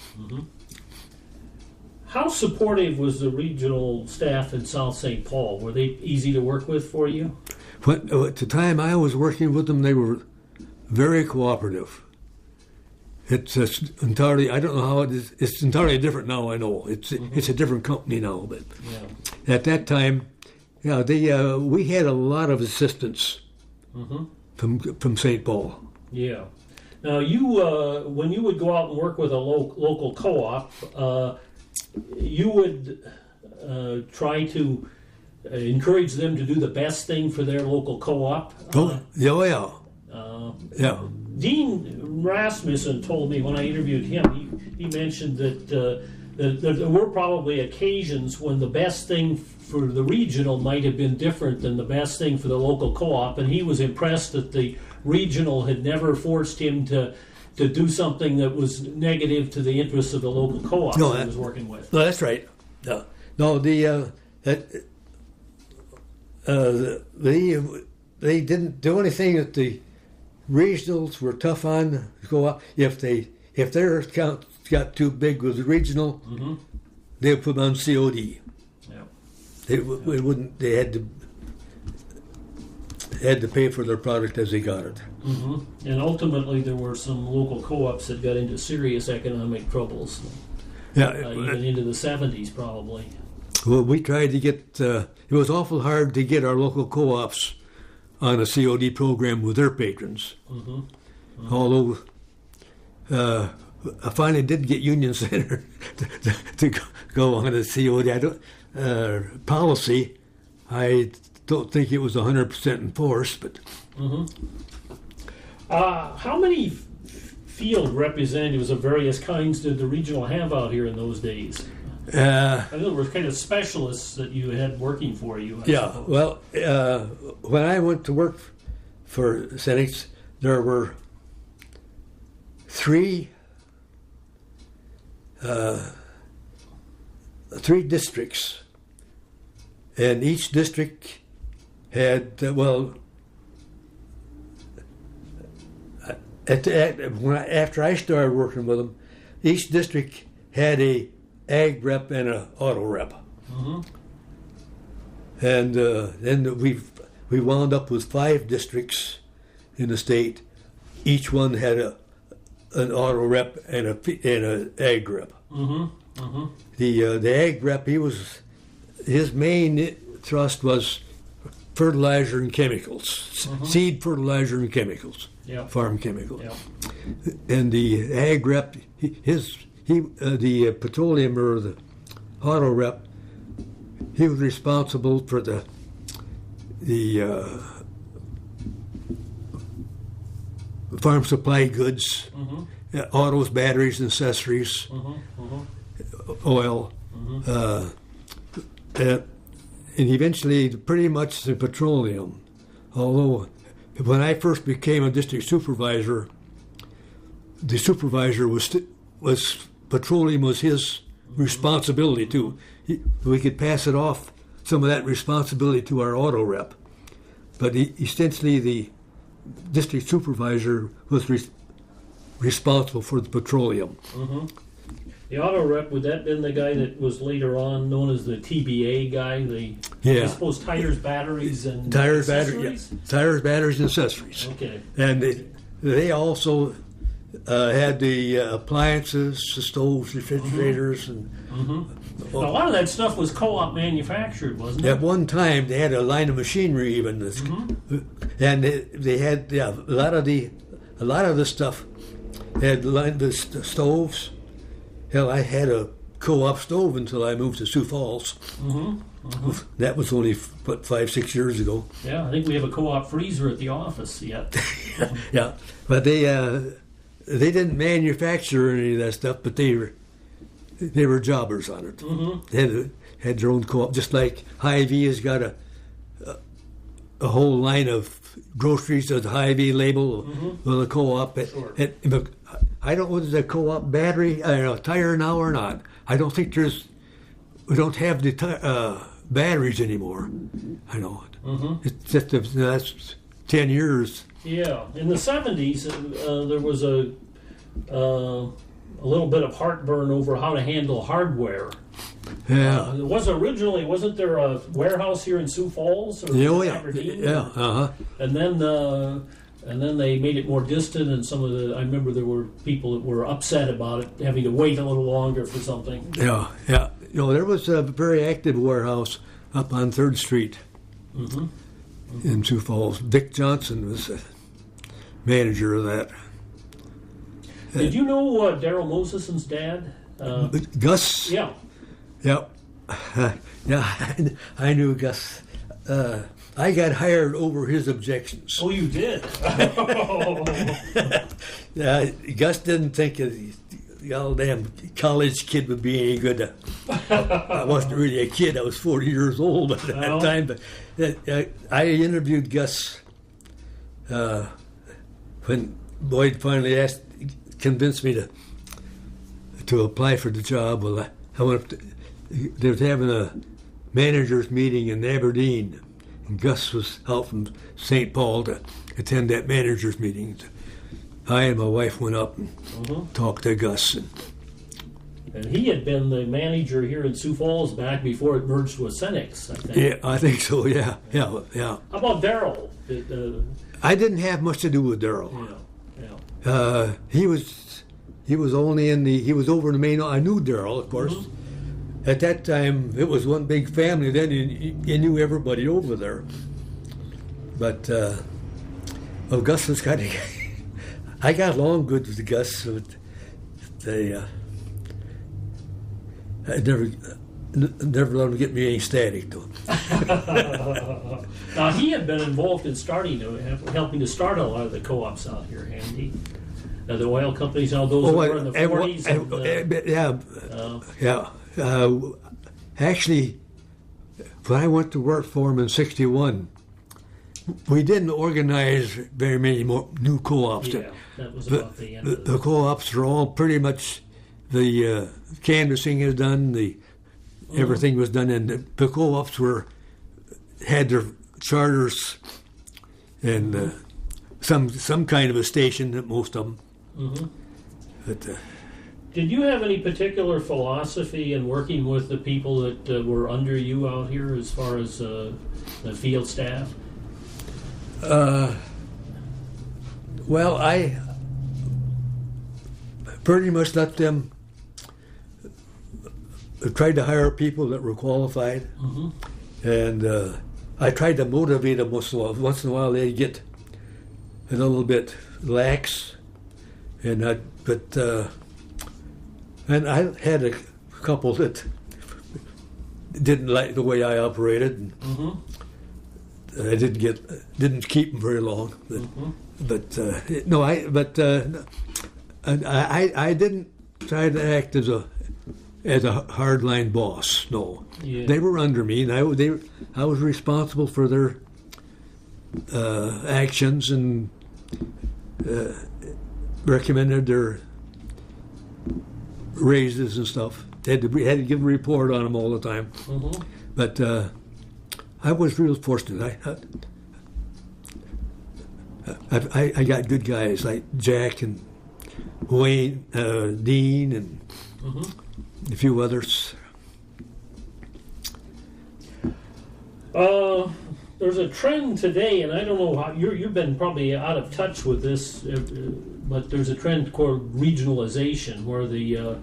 How supportive was the regional staff in South St. Paul? Were they easy to work with for you? At the time I was working with them, they were very cooperative. It's entirely, I don't know how it is, it's entirely different now, I know. It's a different company now, but at that time, we had a lot of assistance from St. Paul. Yeah. Now, you when you would go out and work with a local co-op, you would try to encourage them to do the best thing for their local co-op. Yeah. Dean Rasmussen told me when I interviewed him, he mentioned that there were probably occasions when the best thing for the regional might have been different than the best thing for the local co-op, and he was impressed that the regional had never forced him to do something that was negative to the interests of the local co-op he was working with. No, that's right. No, they didn't do anything that the regionals were tough on to go up. If their account got too big with the regional, they would put them on COD. They had to pay for their product as they got it. And ultimately, there were some local co-ops that got into serious economic troubles. Even into the 70s, probably. Well, we tried to get. It was awful hard to get our local co-ops on a COD program with their patrons. Although I finally did get Union Center to go on a COD policy. I don't think it was 100% enforced, but. How many field representatives of various kinds did the regional have out here in those days? I know there were kind of specialists that you had working for you. I suppose. Well, when I went to work for Cenex, there were three districts, and each district had after I started working with them, each district had a ag rep and an auto rep. And then we wound up with 5 districts in the state. Each one had an auto rep and a ag rep. Mm-hmm. Mm-hmm. The ag rep, his main thrust was fertilizer and chemicals, seed fertilizer and chemicals, farm chemicals. Yep. And the ag rep, the petroleum or the auto rep, he was responsible for the farm supply goods, autos, batteries, and accessories, oil, and eventually pretty much the petroleum. Although when I first became a district supervisor, the supervisor was petroleum was his responsibility too. We could pass it off, some of that responsibility, to our auto rep. But essentially the district supervisor was responsible for the petroleum. Mm-hmm. The auto rep, would that have been the guy that was later on known as the TBA guy? I suppose tires, batteries, and accessories? Tires, batteries, and accessories. Okay. And they also had the appliances, the stoves, refrigerators, and A lot of that stuff was co-op manufactured, wasn't it? at one time they had a line of machinery even, and they had a lot of the stuff. They had the stoves. Hell, I had a co-op stove until I moved to Sioux Falls. That was only 5-6 years ago. Yeah, I think we have a co-op freezer at the office yet. Yeah, but they didn't manufacture any of that stuff, but they were jobbers on it. They had their own co-op, just like Hy-Vee has got a whole line of groceries with the Hy-Vee label with a co-op. Sure. I don't know whether the co-op battery, tire now or not. I don't think we don't have the batteries anymore. I know it. It's just that's 10 years. Yeah, in the 70s, there was a little bit of heartburn over how to handle hardware. Yeah. Wasn't there a warehouse here in Sioux Falls or Aberdeen? Yeah. And then they made it more distant, and I remember there were people that were upset about it, having to wait a little longer for something. Yeah. There was a very active warehouse up on 3rd Street in Sioux Falls. Dick Johnson was the manager of that. Did you know Daryl Moseson's dad? Gus? Yeah. Yep. Yeah, I knew Gus. I got hired over his objections. Oh, you did? Gus didn't think the old damn college kid would be any good. I wasn't really a kid. I was 40 years old at that time. But I interviewed Gus when Boyd finally convinced me to apply for the job. Well, I went up to, they were having a managers meeting in Aberdeen. And Gus was out from St. Paul to attend that managers meeting. I and my wife went up and talked to Gus. And he had been the manager here in Sioux Falls back before it merged with Cenex, I think. Yeah, I think so, yeah. How about Daryl? I didn't have much to do with Daryl. Yeah. He was only he was over in the main. I knew Daryl, of course. At that time, it was one big family. Then you knew everybody over there. But Gus was kind of. I got along good with Gus. I never let him get me any static, though. Now he had been involved in helping to start a lot of the co-ops out here, hadn't he? The oil companies, all those that were in the 40s. Yeah. Actually, when I went to work for him in '61, we didn't organize very many more new co-ops. Yeah, that was about the end. The co-ops are all pretty much the canvassing is done, everything was done, and the co-ops had their charters and some kind of a station at most of them. But Did you have any particular philosophy in working with the people that were under you out here as far as the field staff? Well, I pretty much let them tried to hire people that were qualified, and I tried to motivate them once in a while. Once in a while, they'd get a little bit lax, and and I had a couple that didn't like the way I operated. And I didn't keep them very long. I didn't try to act as a hardline boss. No, they were under me, and I was responsible for their actions and recommended their raises and stuff. Had to give a report on them all the time. But I was real fortunate. I got good guys like Jack and Wayne, Dean, and a few others. There's a trend today, and I don't know how you've been probably out of touch with this, but there's a trend called regionalization, where the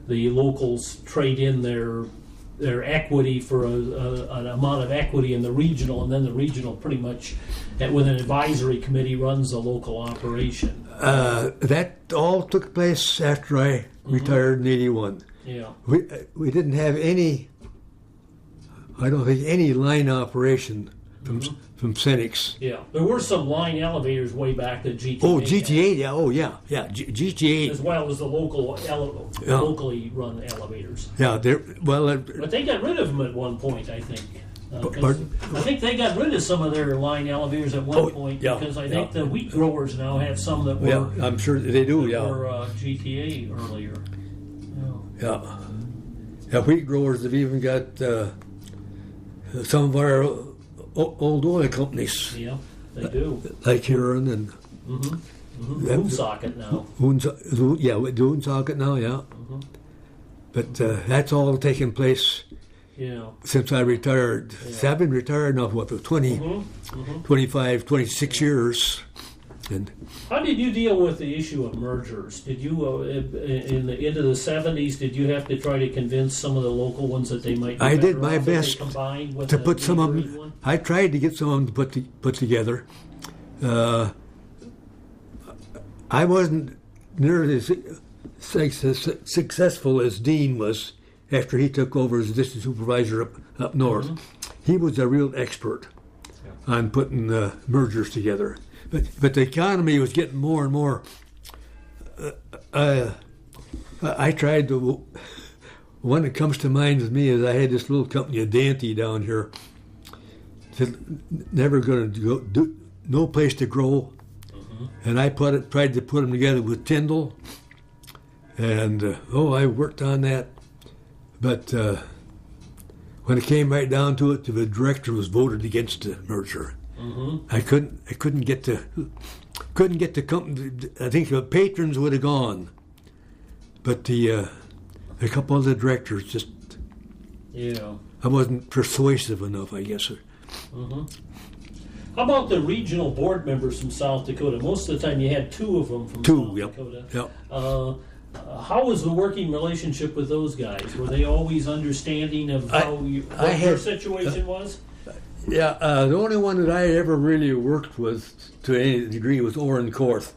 locals trade in their equity for an amount of equity in the regional, and then the regional pretty much, with an advisory committee, runs the local operation. That all took place after I retired in '81. Yeah, we didn't have any. I don't think any line operation from Cenex. Yeah, there were some line elevators way back that GTA. Oh, GTA, yeah, oh yeah, GTA. As well as the locally run elevators. Yeah, but they got rid of them at one point, I think. I think they got rid of some of their line elevators at one point, because I think the wheat growers now have some that were. Yeah, I'm sure they do. Were GTA earlier. Yeah, wheat growers have even got some of our old oil companies. Yeah, they do. Like Huron and Woonsocket now. Woonsocket now, yeah. But that's all taken place since I retired. Yeah. So I've been retired now for 25, 26 years. And how did you deal with the issue of mergers? Did you, in the into the 70s, did you have to try to convince some of the local ones that they might? I did my best to put some of them. One? I tried to get some of them to put together. I wasn't nearly as successful as Dean was after he took over as district supervisor up north. He was a real expert on putting mergers together. But the economy was getting more and more. I tried to. One that comes to mind with me is I had this little company, a Dante down here. Never going to go, no place to grow, and I tried to put them together with Tyndall, and I worked on that, but when it came right down to it, the director was voted against the merger. I couldn't get the company. I think the patrons would have gone, but a couple of the directors just. I wasn't persuasive enough, I guess. How about the regional board members from South Dakota? Most of the time, you had two of them from South Dakota. Yep. How was the working relationship with those guys? Were they always understanding of what your situation was? Yeah, the only one that I ever really worked with to any degree was Orrin Groth.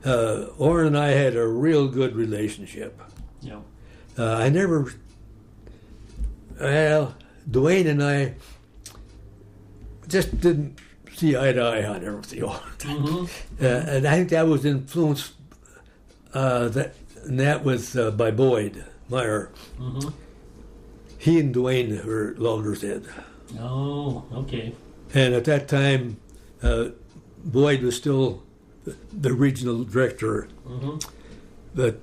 Orrin and I had a real good relationship. Yeah. Dwayne and I just didn't see eye to eye on everything all the time. And I think that was influenced that was by Boyd Meyer. He and Dwayne were loggerheads. Oh, okay. And at that time, Boyd was still the regional director. But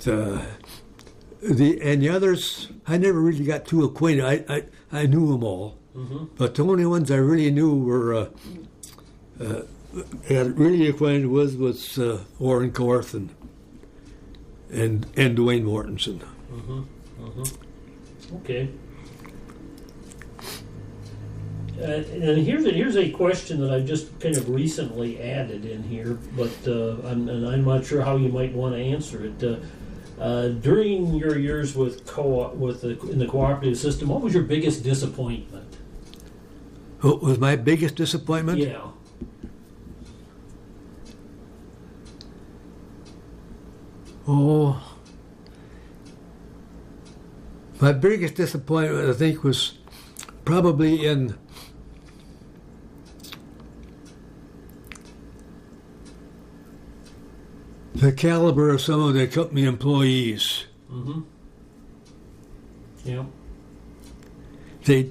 the others, I never really got too acquainted. I knew them all. But the only ones I really knew were got really acquainted with was Orrin Groth and Dwayne Mortensen. Okay. And here's a question that I've just kind of recently added in here, but I'm not sure how you might want to answer it. During your years with in the cooperative system, what was your biggest disappointment? What was my biggest disappointment? Yeah. Oh, my biggest disappointment, I think, was probably in the caliber of some of the company employees. Yeah. They,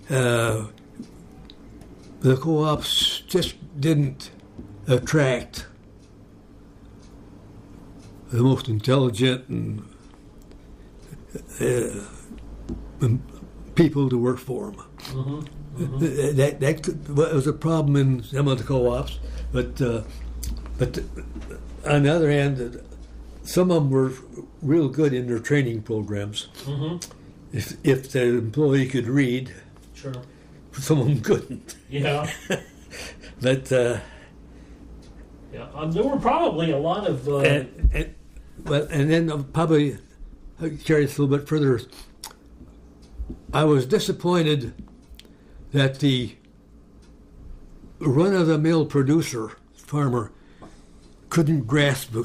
the co-ops just didn't attract the most intelligent and people to work for them. That was a problem in some of the co-ops, but on the other hand, some of them were real good in their training programs. If the employee could read, sure, some of them couldn't. Yeah. But yeah, there were probably a lot of. And then I'll probably carry this a little bit further. I was disappointed that the run-of-the-mill producer, farmer, couldn't grasp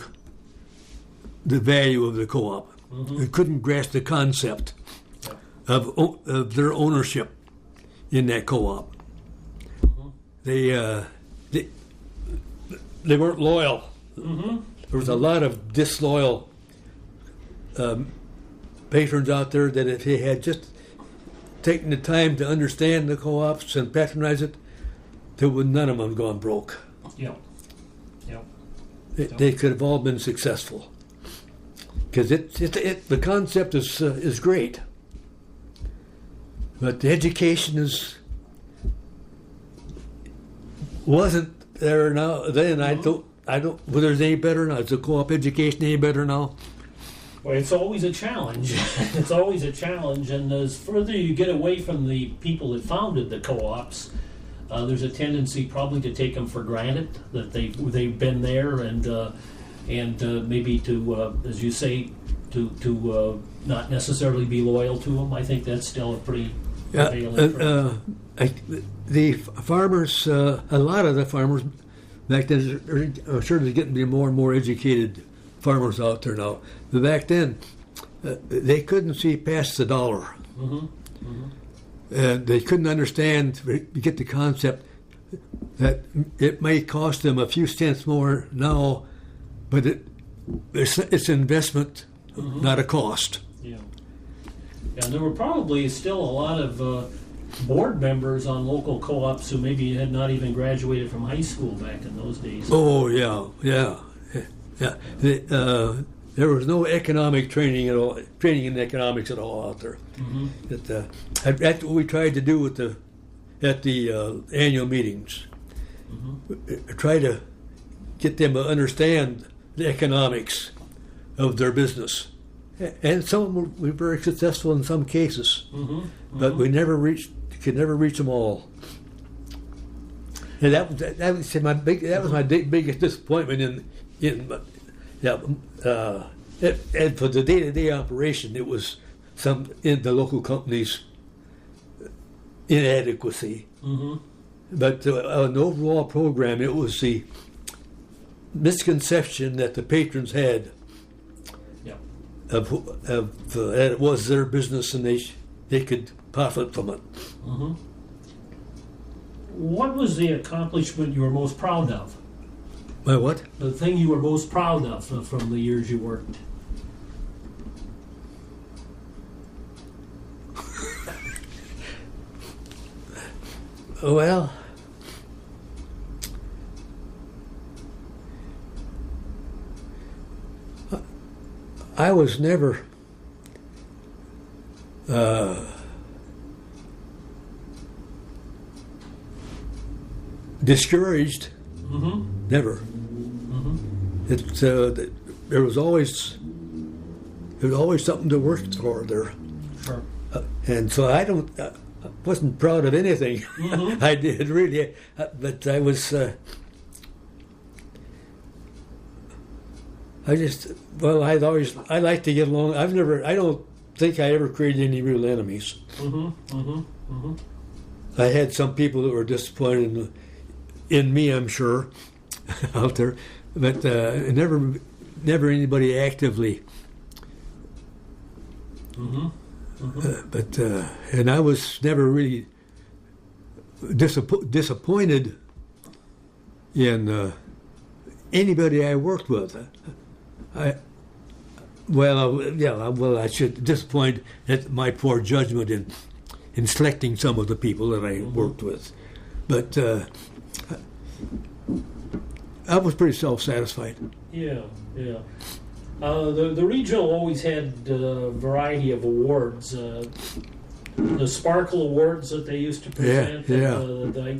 the value of the co-op. They couldn't grasp the concept of their ownership in that co-op. They weren't loyal. There was a lot of disloyal patrons out there that if they had just taken the time to understand the co-ops and patronize it, none of them have gone broke. Yeah. They could have all been successful because the concept is great, but the education wasn't there now. Then I don't. Whether it's any better now. Is the co-op education any better now? Well, it's always a challenge. It's always a challenge, and as further you get away from the people that founded the co-ops, there's a tendency probably to take them for granted that they've been there, and maybe to, as you say, to not necessarily be loyal to them. I think that's still a pretty prevalent trend. The farmers, a lot of the farmers back then, I'm sure there's getting to be more and more educated farmers out there now. But back then, they couldn't see past the dollar. And they couldn't understand, get the concept that it may cost them a few cents more now, but it's an investment, not a cost. Yeah. And there were probably still a lot of board members on local co-ops who maybe had not even graduated from high school back in those days. Oh, yeah. There was no economic training at all, training in economics at all out there. That's what we tried to do at the annual meetings. Try to get them to understand the economics of their business. And some of them were very successful in some cases, but we could never reach them all. And that was my biggest disappointment and for the day-to-day operation, it was some in the local companies' inadequacy. But an overall program, it was the misconception that the patrons had of that it was their business and they could profit from it. What was the accomplishment you were most proud of? My what? The thing you were most proud of from the years you worked? Well, I was never discouraged. Never. there was always something to work for there. Sure. And so I wasn't proud of anything I did really, but I was. I like to get along. I don't think I ever created any real enemies. I had some people that were disappointed in me, I'm sure, out there, but never anybody actively. And I was never really disappointed in anybody I worked with. I should disappoint at my poor judgment in selecting some of the people that I worked with, but I was pretty self-satisfied. Yeah. The regional always had a variety of awards. The Sparkle Awards that they used to present.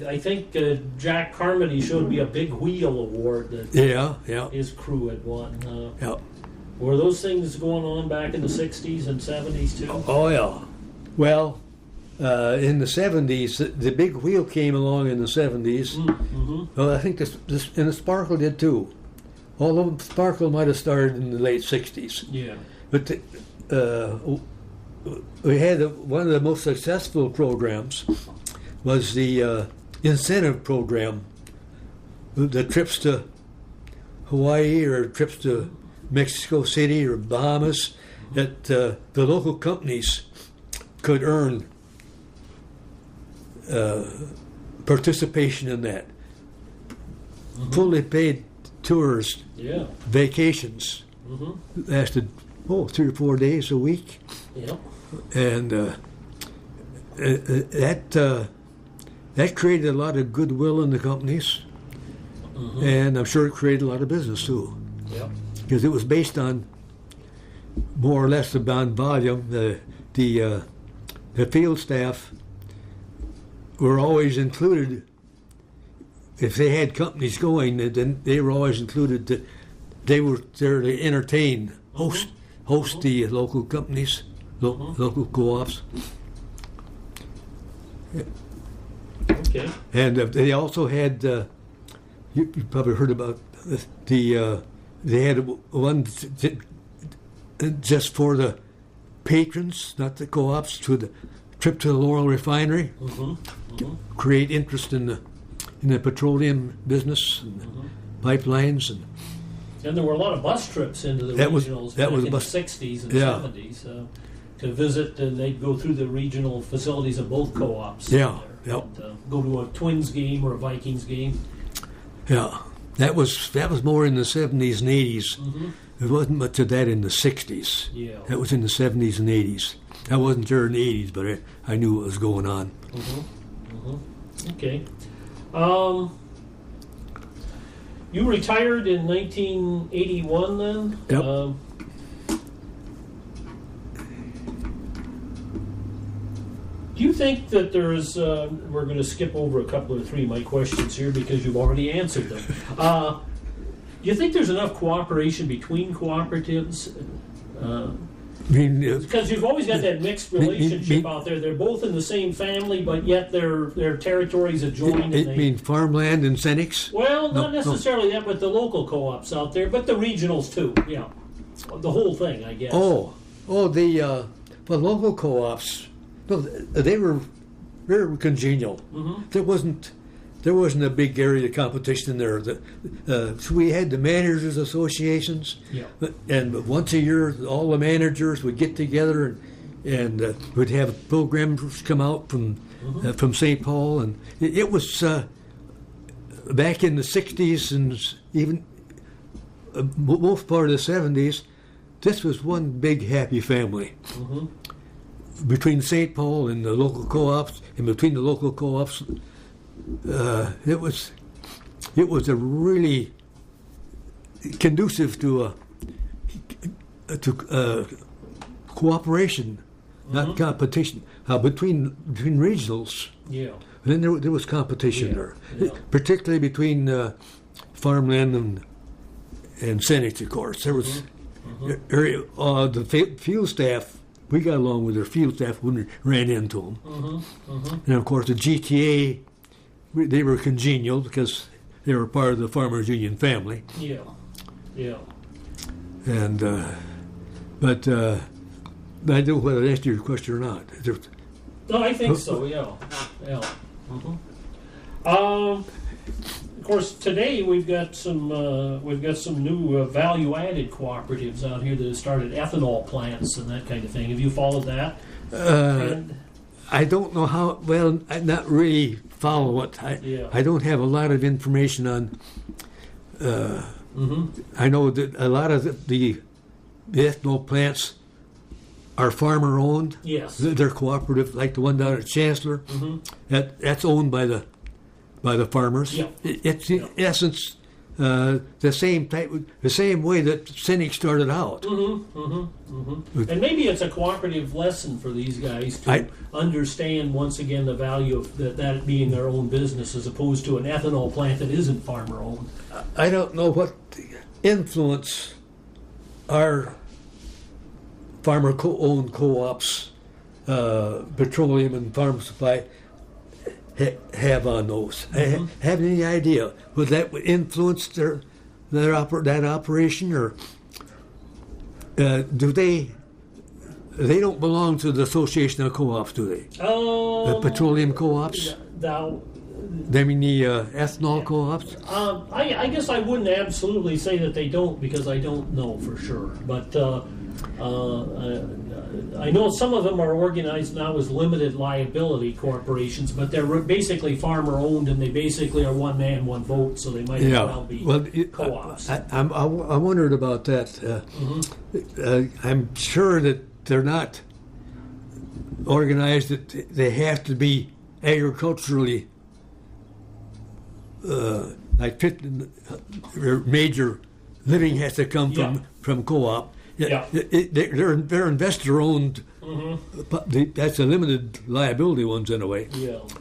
I think Jack Carmody showed me a Big Wheel Award that his crew had won. Were those things going on back in the 60s and 70s too? Oh, yeah. Well, in the 70s, the Big Wheel came along in the 70s. Well, I think and the Sparkle did too. Although Sparkle might have started in the late 60s. Yeah. But we had one of the most successful programs was the incentive program. The trips to Hawaii or trips to Mexico City or Bahamas that the local companies could earn participation in that. Fully paid tours, vacations, lasted 3 or 4 days a week, and that created a lot of goodwill in the companies, and I'm sure it created a lot of business too, because it was based on more or less on volume. The field staff were always included. If they had companies going, then they were always included. They were there to entertain, host the local companies, local co-ops. Okay. And they also had. You probably heard about they had one just for the patrons, not the co-ops, to the trip to the Laurel Refinery, create interest in the petroleum business and pipelines, and there were a lot of bus trips into the regionals back in the 60s and 70s to visit, and they'd go through the regional facilities of both co-ops. Go to a Twins game or a Vikings game. Yeah, that was more in the 70s and 80s. There wasn't much of that in the 60s. Yeah, that was in the 70s and 80s. I wasn't there in the 80s, but I knew what was going on. Okay. You retired in 1981 then? Yep. Do you think that there's, we're going to skip over a couple or three of my questions here because you've already answered them. Do you think there's enough cooperation between cooperatives? Because you've always got that mixed relationship out there. They're both in the same family, but yet their territories adjoin. You mean farmland and Cenex? Well, not necessarily that, but the local co-ops out there, but the regionals too. Yeah, the whole thing, I guess. The local co-ops. No, they were very congenial. There wasn't a big area of competition there. So we had the managers' associations, and once a year, all the managers would get together and would have programs come out from St. Paul, and it was back in the 60s and even most part of the 70s. This was one big happy family. Between St. Paul and the local co-ops, and between the local co-ops, it was a really conducive to cooperation, not competition. Between regionals, and then there was competition there, particularly between farmland and Cenex, of course. There was the field staff. We got along with their field staff when we ran into them. And of course, the GTA, they were congenial because they were part of the Farmers Union family. Yeah. And but I don't know whether I answered your question or not. No, I think so. Yeah. Of course, today we've got some new value-added cooperatives out here that have started ethanol plants and that kind of thing. Have you followed that? I don't know how well. I not really follow it. I don't have a lot of information on. I know that a lot of the ethanol plants are farmer-owned. Yes, they're cooperative, like the one down at Chancellor. That's owned by the farmers. Yeah. It's in essence the same way that Cenex started out. And maybe it's a cooperative lesson for these guys to understand once again the value of that being their own business as opposed to an ethanol plant that isn't farmer owned. I don't know what influence our farmer-owned co-ops, petroleum and farm supply, have on those. I have any idea would that influence that operation, or do they don't belong to the Association of Co-ops, do they? The petroleum co-ops. I mean the ethanol co-ops. I guess I wouldn't absolutely say that they don't because I don't know for sure, but. I know some of them are organized now as limited liability corporations, but they're basically farmer owned and they basically are one man, one vote, so they might as well be co-ops. I wondered about that. I'm sure that they're not organized, that they have to be agriculturally major living has to come from co-op. They're investor owned. That's the limited liability ones in a way.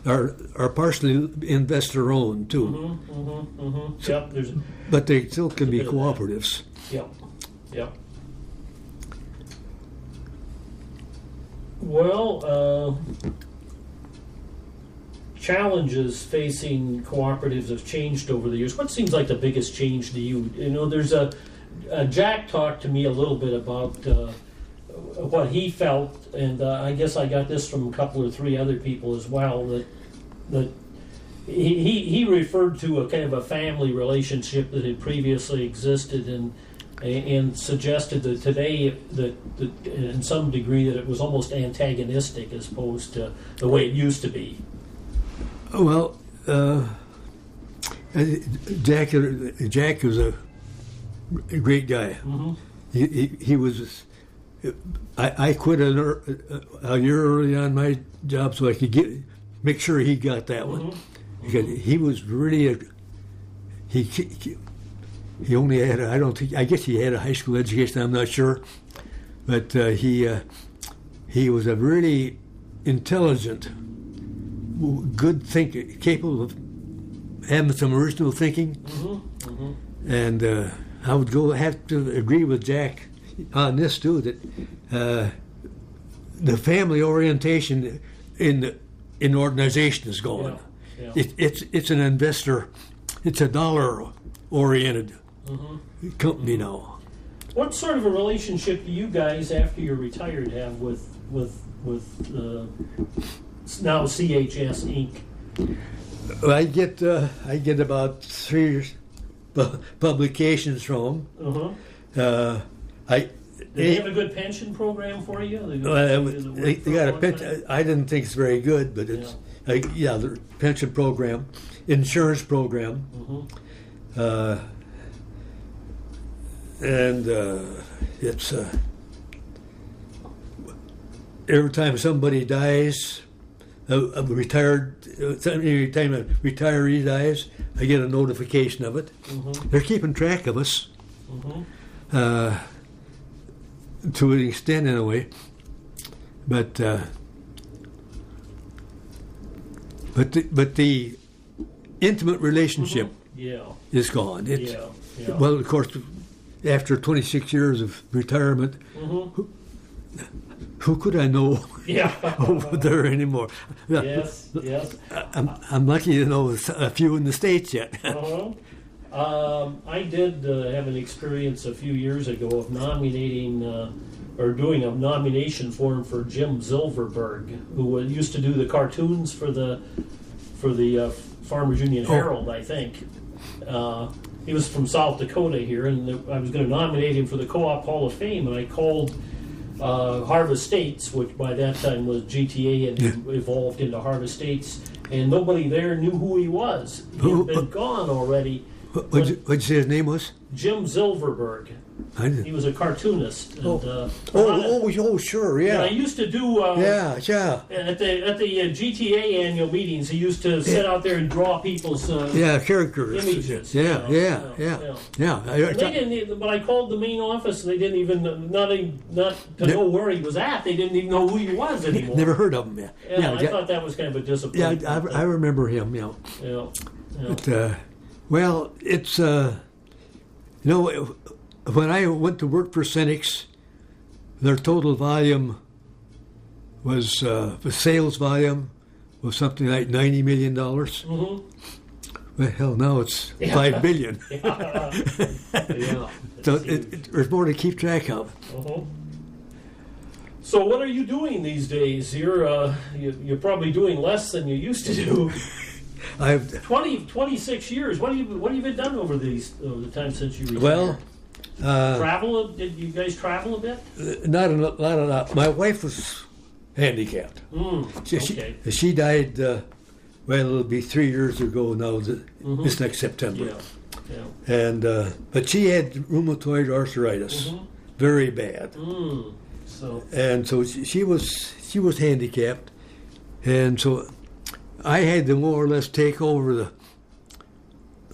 Are partially investor owned too. But they still can be cooperatives. Well, challenges facing cooperatives have changed over the years. What seems like the biggest change to you? You know, there's Jack talked to me a little bit about what he felt, and I guess I got this from a couple or three other people as well, that he referred to a kind of a family relationship that had previously existed, and suggested that today that in some degree that it was almost antagonistic as opposed to the way it used to be. Well, Jack was a great guy. He was. I quit a year early on my job so I could make sure he got that one, because he was really he only had I guess he had a high school education. I'm not sure, but he was a really intelligent, good thinker, capable of having some original thinking, and. I would have to agree with Jack on this too, that the family orientation in the organization is gone. It's an investor, it's a dollar oriented company now. What sort of a relationship do you guys, after you're retired, have with now CHS Inc.? I get about 3 publications from them. Do they have a good pension program for you? They got a pension. I didn't think it's very good, but it's the pension program, insurance program, and it's every time somebody dies. Every time a retiree dies, I get a notification of it. They're keeping track of us, to an extent, in a way. But the intimate relationship is gone. Well, of course, after 26 years of retirement, who could I know Yeah. over there anymore? Yes, yes. I'm lucky to know a few in the States yet. I did have an experience a few years ago of nominating or doing a nomination form for Jim Zilverberg, who used to do the cartoons for the Farmers Union Herald, I think. He was from South Dakota here, and I was going to nominate him for the Co-op Hall of Fame, and I called Harvest States, which by that time was GTA and evolved into Harvest States, and nobody there knew who he was. He had been gone already. What'd you say his name was? Jim Zilverberg. I didn't. He was a cartoonist. And, Sure, yeah. I used to do yeah. at the GTA annual meetings. He used to sit out there and draw people's characters. images. Yeah. They didn't. But I called the main office, and they didn't even not to know where he was at. They didn't even know who he was anymore. Never heard of him. I thought that was kind of a disappointment. Yeah, I remember him. Yeah. But, well, it's when I went to work for Cenex, their total volume was the sales volume was something like $90 million. Well, hell, now it's $5 billion. So there's more to keep track of. So what are you doing these days? You're probably doing less than you used to do. I've 26 years. What have you been done over the time since you retired? Well, travel? Did you guys travel a bit? Not a lot. My wife was handicapped. She died. It'll be 3 years ago now. This next September. Yeah. And but she had rheumatoid arthritis, very bad. So she was handicapped, and so I had to more or less take over the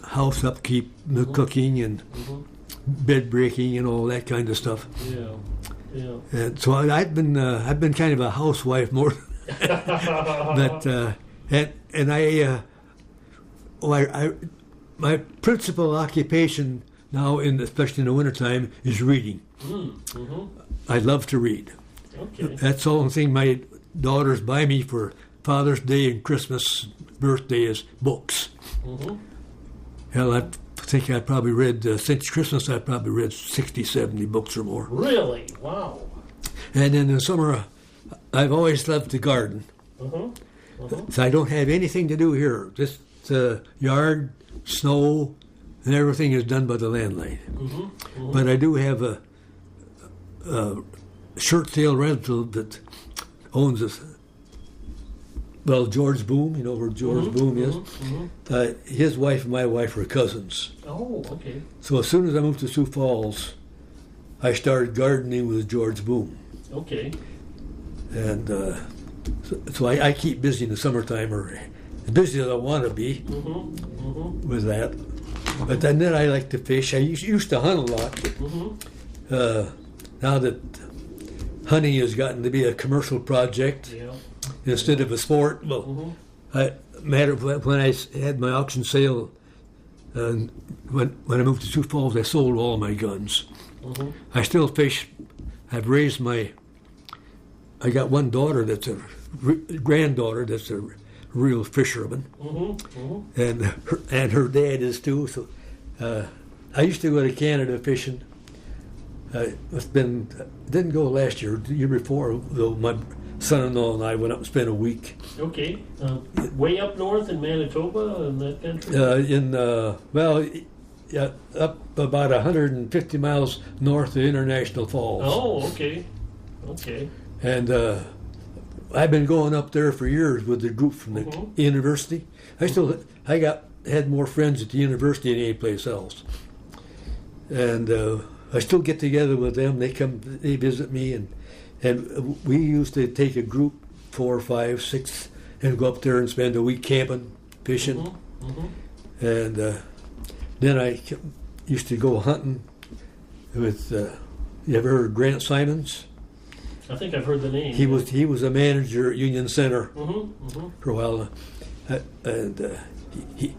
house upkeep, the cooking and bed breaking and all that kind of stuff. Yeah. And so I've been kind of a housewife more, but and I my principal occupation now, especially in the wintertime, is reading. I love to read. Okay. That's the only thing my daughters buy me for Father's Day and Christmas, birthday is books. Hell, I think I probably read, since Christmas, I probably read 60, 70 books or more. Really? Wow. And in the summer, I've always loved to garden. So I don't have anything to do here. Just yard, snow, and everything is done by the landlady. But I do have a shirt tail relative that owns this. Well, George Boom, you know where George Boom is? His wife and my wife were cousins. Oh, okay. So as soon as I moved to Sioux Falls, I started gardening with George Boom. Okay. And so I keep busy in the summertime, or as busy as I want to be with that. But then I like to fish. I used to hunt a lot. Now that hunting has gotten to be a commercial project, instead of a sport. Well, when I had my auction sale, when I moved to Sioux Falls, I sold all my guns. I still fish. I've raised I got one daughter that's a granddaughter that's a real fisherman, and her dad is too. So I used to go to Canada fishing. Didn't go last year. The year before, though, my son-in-law and I went up and spent a week. Okay. Way up north in Manitoba and that country? Up about 150 miles north of International Falls. Oh, okay. Okay. And I've been going up there for years with the group from the university. I had more friends at the university than any place else. And I still get together with them. They visit me, and we used to take a group, 4, 5, 6, and go up there and spend a week camping, fishing. And then I used to go hunting with. You ever heard of Grant Simons? I think I've heard the name. He was a manager at Union Center for a while, and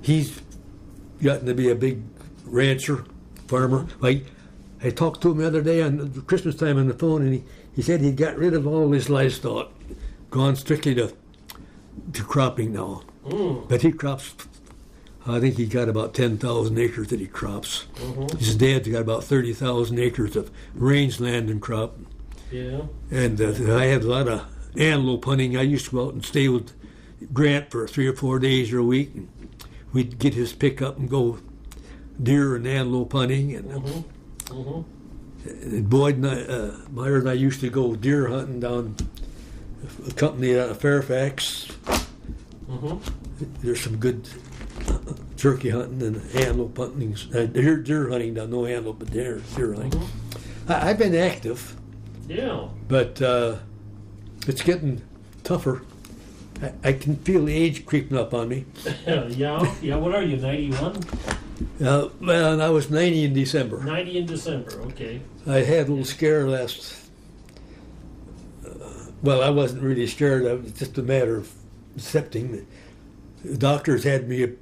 he's gotten to be a big rancher, farmer. I talked to him the other day on Christmas time on the phone, and he said he'd got rid of all his livestock, gone strictly to cropping now. But he crops, I think he got about 10,000 acres that he crops. His dad's got about 30,000 acres of rangeland and crop. Yeah. And I had a lot of antelope hunting. I used to go out and stay with Grant for 3 or 4 days or a week. And we'd get his pickup and go deer and antelope hunting. And, and Boyd and Meyer and I used to go deer hunting down a company out of Fairfax. There's some good turkey hunting and antelope hunting. Deer hunting down, no antelope, but deer hunting. I've been active. Yeah. But it's getting tougher. I can feel the age creeping up on me. Yeah. What are you, 91? Well, I was 90 in December. 90 in December, okay. I had a little scare last... well, I wasn't really scared. It was just a matter of accepting. The doctors had me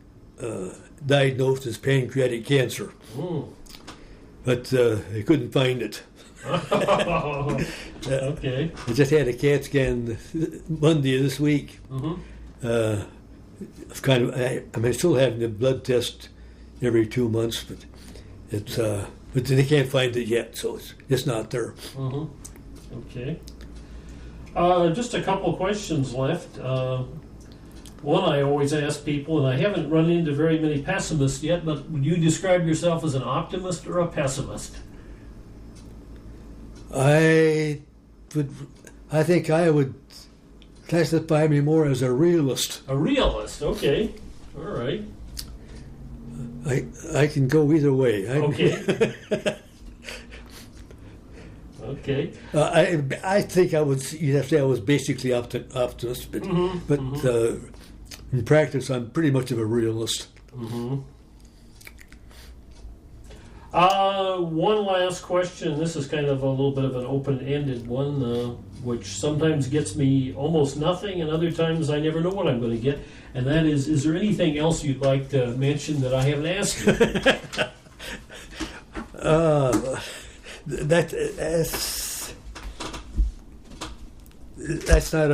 diagnosed as pancreatic cancer. But they couldn't find it. Okay. I just had a CAT scan Monday of this week. I'm still having a blood test every 2 months, but it's but they can't find it yet, so it's not there. Okay. Just a couple questions left. One I always ask people, and I haven't run into very many pessimists yet, but would you describe yourself as an optimist or a pessimist? I think I would classify me more as a realist. A realist, okay. All right. I can go either way. Okay. Okay. I think you'd have to say I was basically optimist, but in practice I'm pretty much of a realist. One last question. This is kind of a little bit of an open-ended one, which sometimes gets me almost nothing, and other times I never know what I'm going to get. And that is there anything else you'd like to mention that I haven't asked you? That's not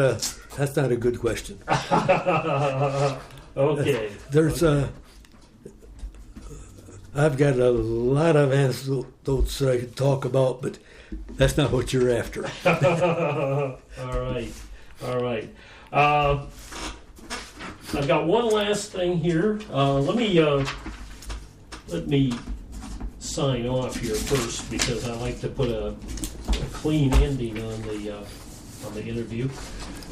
a good question. Okay. There's I've got a lot of anecdotes that I could talk about, but that's not what you're after. All right. I've got one last thing here. Let me sign off here first because I like to put a clean ending on the interview.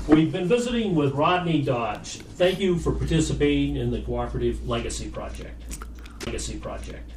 We've been visiting with Rodney Dodge. Thank you for participating in the Cooperative Legacy Project. Legacy Project.